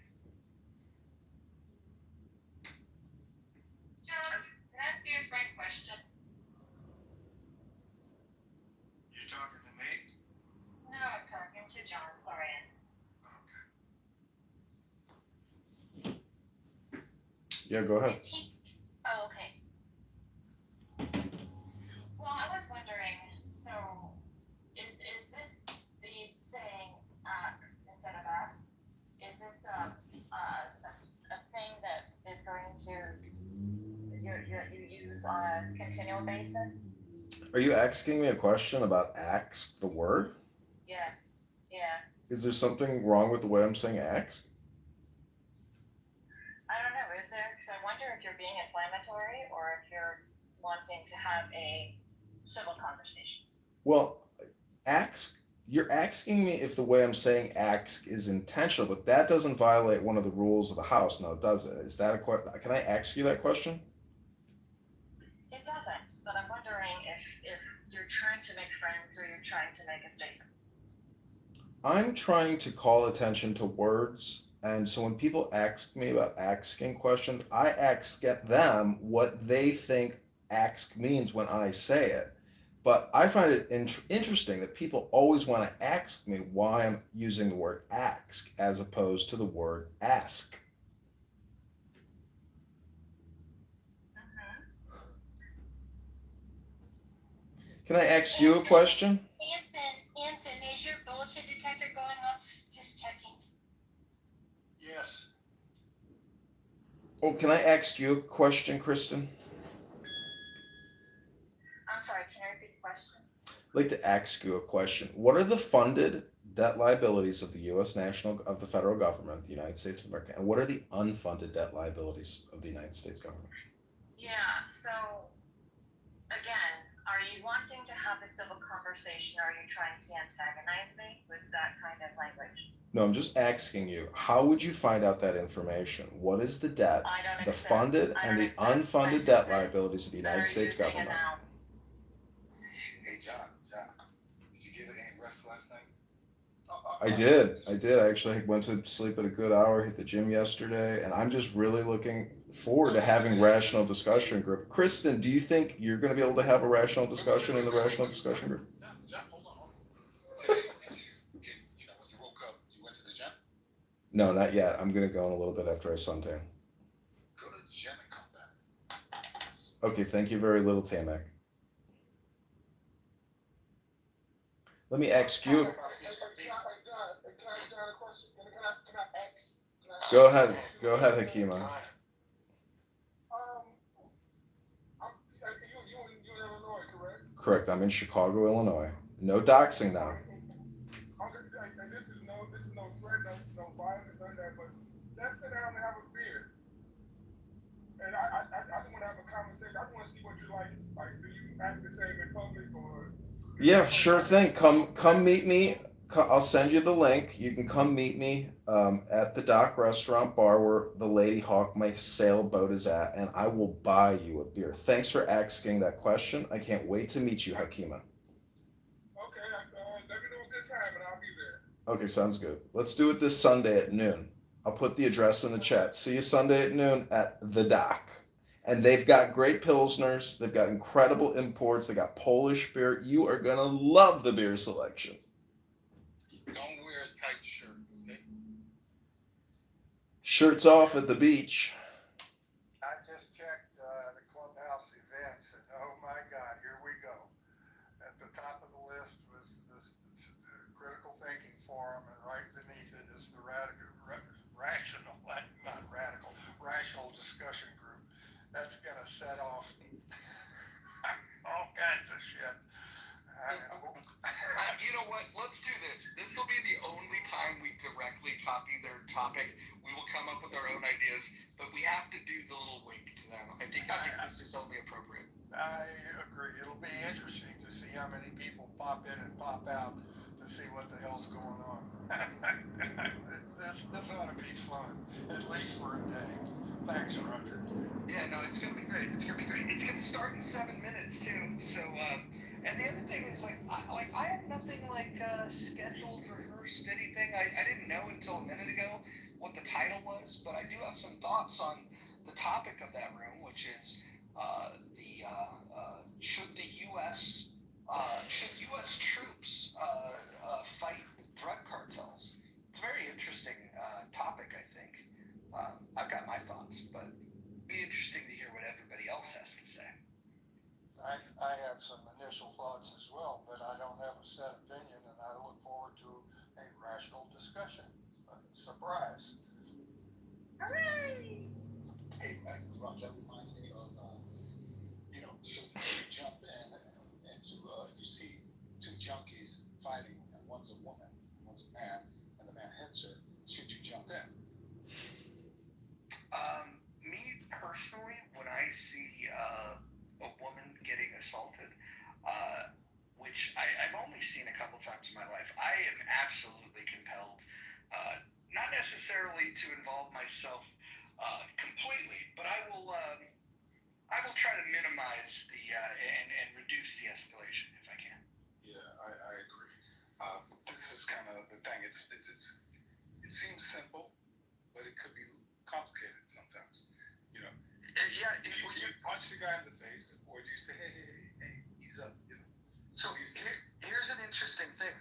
[SPEAKER 11] John, can I ask you a frank question?
[SPEAKER 6] You talking to me?
[SPEAKER 11] No, I'm talking to John. Sorry.
[SPEAKER 6] Okay.
[SPEAKER 4] Yeah, go ahead.
[SPEAKER 11] Oh, okay. Well, I was wondering, so is this the saying ask instead of ask? Is this a thing that is going to you use on a continual basis?
[SPEAKER 4] Are you asking me a question about axe, the word?
[SPEAKER 11] Yeah. Yeah.
[SPEAKER 4] Is there something wrong with the way I'm saying axe?
[SPEAKER 11] I don't know, is there? Because I wonder if you're being inflammatory or if you're wanting to have a civil conversation.
[SPEAKER 4] Well, you're asking me if the way I'm saying axe is intentional, but that doesn't violate one of the rules of the house, now does it? Is that a question? Can I ask you that question?
[SPEAKER 11] It doesn't, but I'm wondering if you're trying to make friends or you're trying to make a statement.
[SPEAKER 4] I'm trying to call attention to words, and so when people ask me about asking questions, I ask them what they think ask means when I say it. But I find it interesting that people always want to ask me why I'm using the word ask as opposed to the word ask. Can I ask you a question?
[SPEAKER 13] Anson, is your bullshit detector going off? Just checking.
[SPEAKER 6] Yes.
[SPEAKER 4] Oh, can I ask you a question, Kristen?
[SPEAKER 11] I'm sorry, can you repeat the question?
[SPEAKER 4] I'd like to ask you a question. What are the funded debt liabilities of the of the federal government, the United States of America, and what are the unfunded debt liabilities of the United States government?
[SPEAKER 11] Yeah, so again, are you wanting to have a civil conversation or are you trying to antagonize me with that kind of language?
[SPEAKER 4] No, I'm just asking you, how would you find out that information? What is the debt, the funded and the unfunded debt liabilities of the United States government?
[SPEAKER 6] Hey, John, did you get any rest last night?
[SPEAKER 4] I did. I actually went to sleep at a good hour, hit the gym yesterday, and I'm just really looking forward to having rational discussion group. Kristen, do you think you're going to be able to have a rational discussion in the rational discussion group?
[SPEAKER 6] John, hold on. Today, did you get, when you woke up, you went to the gym?
[SPEAKER 4] No, not yet. I'm going to go in a little bit after I suntan.
[SPEAKER 6] Go to the gym and come back.
[SPEAKER 4] Okay, thank you very little, Tamak. Let me ask you. Go ahead, Hakima.
[SPEAKER 6] You in Illinois, correct?
[SPEAKER 4] Correct. I'm in Chicago, Illinois. No doxing now.
[SPEAKER 6] And this is no threat, no violence, none of that. But let's sit down and have a beer. And I just want to have a conversation. I just want to see what you're like. Like, do you act the same in public or?
[SPEAKER 4] Yeah, sure thing. Come meet me. I'll send you the link. You can come meet me at the Dock Restaurant Bar where the Lady Hawk, my sailboat, is at, and I will buy you a beer. Thanks for asking that question. I can't wait to meet you, Hakima.
[SPEAKER 6] Okay, let me know a good time and I'll be there.
[SPEAKER 4] Okay, sounds good. Let's do it this Sunday at noon. I'll put the address in the chat. See you Sunday at noon at the Dock. And they've got great Pilsners. They've got incredible imports. They got Polish beer. You are going to love the beer selection.
[SPEAKER 6] Don't wear a tight shirt, okay?
[SPEAKER 4] Shirts off at the beach.
[SPEAKER 6] I just checked the clubhouse events and oh my God, here we go.
[SPEAKER 1] this will be the only time we directly copy their topic. We will come up with our own ideas, but we have to do the little wink to them. I think this is only appropriate.
[SPEAKER 6] I agree. It'll be interesting to see how many people pop in and pop out to see what the hell's going on. This ought to be fun, at least for a day. Thanks, Roger.
[SPEAKER 1] Yeah, no, it's gonna be great. It's gonna be great. It's gonna start in 7 minutes too. So, and the other thing is I had nothing scheduled, rehearsed, anything. I didn't know until a minute ago what the title was, but I do have some thoughts on the topic of that room, which is should U.S. troops fight drug cartels? It's a very interesting topic, I think. I've got my thoughts, but it'd be interesting to hear what everybody else has to say.
[SPEAKER 6] I have some initial thoughts as well, but I don't have a set opinion, and I look forward to a rational discussion. Surprise.
[SPEAKER 11] Hooray!
[SPEAKER 14] Hey, Rob, that reminds me of, should you jump in and if you see two junkies fighting, and one's a woman, one's a man, and the man hits her, should you jump in?
[SPEAKER 1] Me personally, when I see a woman getting assaulted, which I've only seen a couple times in my life, I am absolutely compelled, not necessarily to involve myself completely, but I will try to minimize and reduce the escalation if I can.
[SPEAKER 14] Yeah, I agree. This is kind of the thing. It seems simple, but it could be complicated sometimes.
[SPEAKER 1] Yeah.
[SPEAKER 14] Do you punch the guy in the face, or do you say, hey, ease up?
[SPEAKER 1] So here's an interesting thing.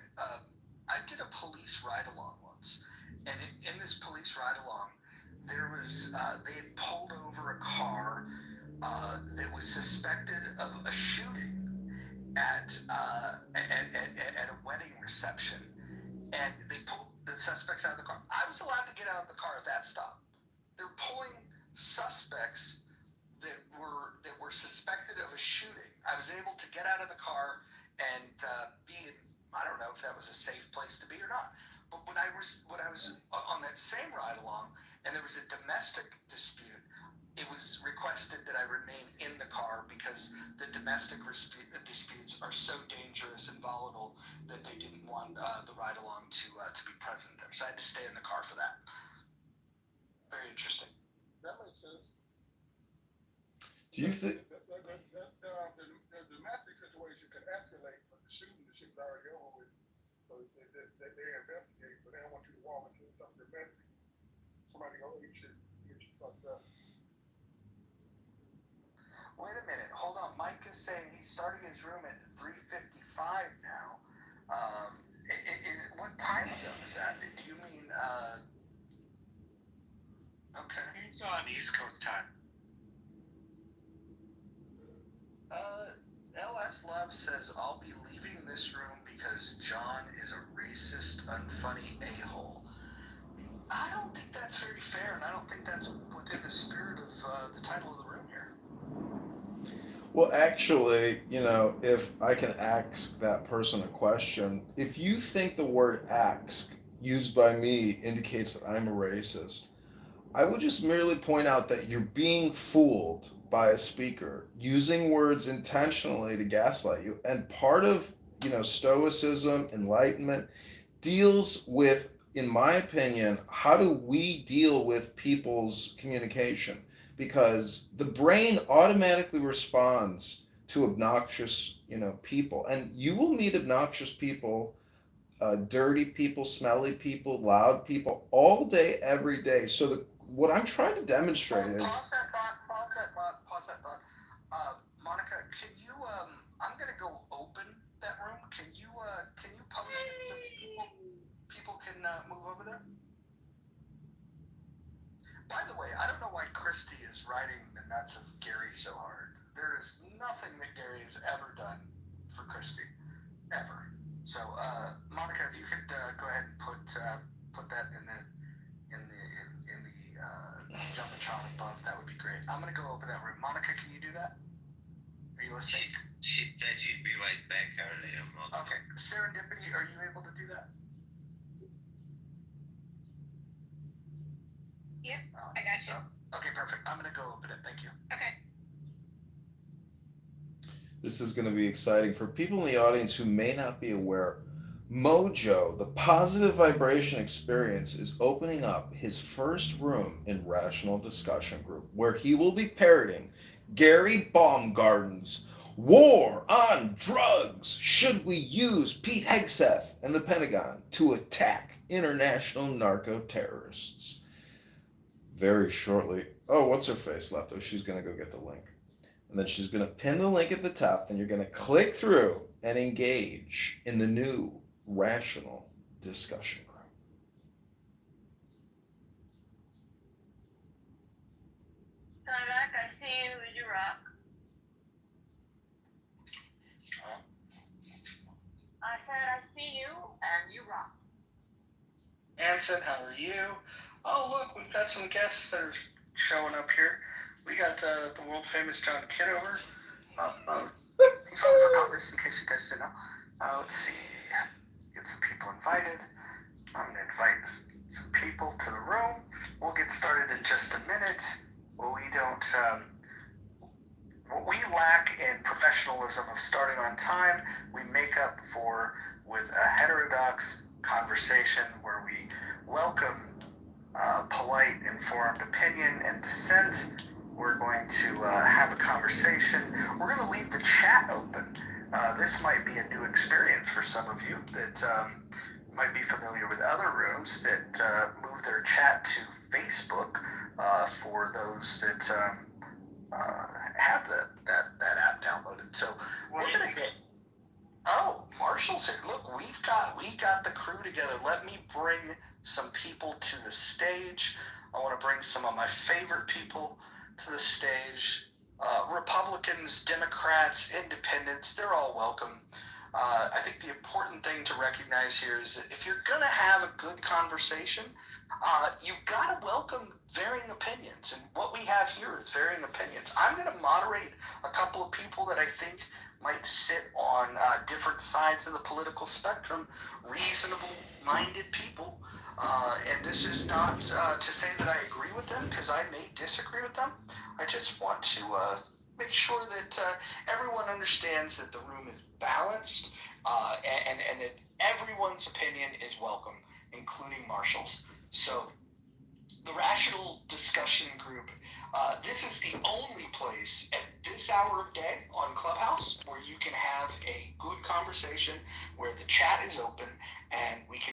[SPEAKER 1] I did a police ride-along once, and in this police ride-along, there was they had pulled over a car that was suspected of a shooting at a wedding reception, and they pulled the suspects out of the car. I was allowed to get out of the car at that stop. They were pulling suspects that were suspected of a shooting. I was able to get out of the car and be in, I don't know if that was a safe place to be or not. But when I was on that same ride along and there was a domestic dispute, it was requested that I remain in the car because the domestic disputes are so dangerous and volatile that they didn't want the ride along to be present there. So I had to stay in the car for that. Very interesting.
[SPEAKER 14] That makes sense.
[SPEAKER 4] Do you think?
[SPEAKER 14] The domestic situation could escalate, but the shooting's already over with. So they investigate, but they don't want you to walk into something domestic. Somebody go, you should get you fucked up.
[SPEAKER 1] Wait a minute, hold on. Mike is saying he's starting his room at 3:55 now. What time zone is that? Do you mean? Okay.
[SPEAKER 2] It's on East Coast time.
[SPEAKER 1] LS Love says, I'll be leaving this room because John is a racist, unfunny a-hole. I don't think that's very fair, and I don't think that's within the spirit of the title of the room here.
[SPEAKER 4] Well, actually, if I can ask that person a question, if you think the word ask used by me indicates that I'm a racist, I would just merely point out that you're being fooled by a speaker using words intentionally to gaslight you. And part of, stoicism, enlightenment, deals with, in my opinion, how do we deal with people's communication? Because the brain automatically responds to obnoxious, people. And you will meet obnoxious people, dirty people, smelly people, loud people, all day, every day. So what I'm trying to demonstrate is...
[SPEAKER 1] Pause that thought. Monica, can you, I'm going to go open that room. Can you post it so people can move over there? By the way, I don't know why Christy is riding the nuts of Gary so hard. There is nothing that Gary has ever done for Christy, ever. So, Monica, if you could go ahead and put that in the jumbotron above, that would be great. I'm gonna go open that room. Monica, can you do that? Are you listening?
[SPEAKER 3] She said she'd be right back early.
[SPEAKER 1] Okay. Serendipity, are you able to do that? So, okay, perfect. I'm going to go open it. Thank you.
[SPEAKER 11] Okay.
[SPEAKER 4] This is going to be exciting for people in the audience who may not be aware. Mojo, the positive vibration experience, is opening up his first room in Rational Discussion Group, where he will be parroting Gary Baumgarten's War on Drugs. Should we use Pete Hegseth and the Pentagon to attack international narco terrorists? Very shortly. Oh, what's her face left? Oh, she's going to go get the link. And then she's going to pin the link at the top. Then you're going to click through and engage in the new Rational Discussion Group.
[SPEAKER 11] Tyvek, I see you. You rock. I said I see you and you rock.
[SPEAKER 1] Anson, how are you? Oh, look, we've got some guests that are showing up here. We got the world famous John Kitover. He's running for Congress, in case you guys didn't know. Let's see. Get some people invited. I'm going to invite some people to the room. We'll get started in just a minute. What we lack in professionalism of starting on time, we make up for with a heterodox conversation where we welcome polite, informed opinion and dissent. We're going to have a conversation. We're going to leave the chat open. This might be a new experience for some of you that might be familiar with other rooms that move their chat to Facebook for those that have that app downloaded. So we're going to get. Oh, Marshall's here. Look, we got the crew together. Let me bring some people to the stage. I want to bring some of my favorite people to the stage. Republicans, Democrats, Independents, they're all welcome. I think the important thing to recognize here is that if you're going to have a good conversation, you've got to welcome varying opinions. And what we have here is varying opinions. I'm going to moderate a couple of people that I think might sit on different sides of the political spectrum, reasonable-minded people. And this is not to say that I agree with them, because I may disagree with them. I just want to make sure that everyone understands that the room is balanced and that everyone's opinion is welcome, including Marshall's. So the Rational Discussion Group, this is the only place at this hour of day on Clubhouse where you can have a good conversation, where the chat is open and we can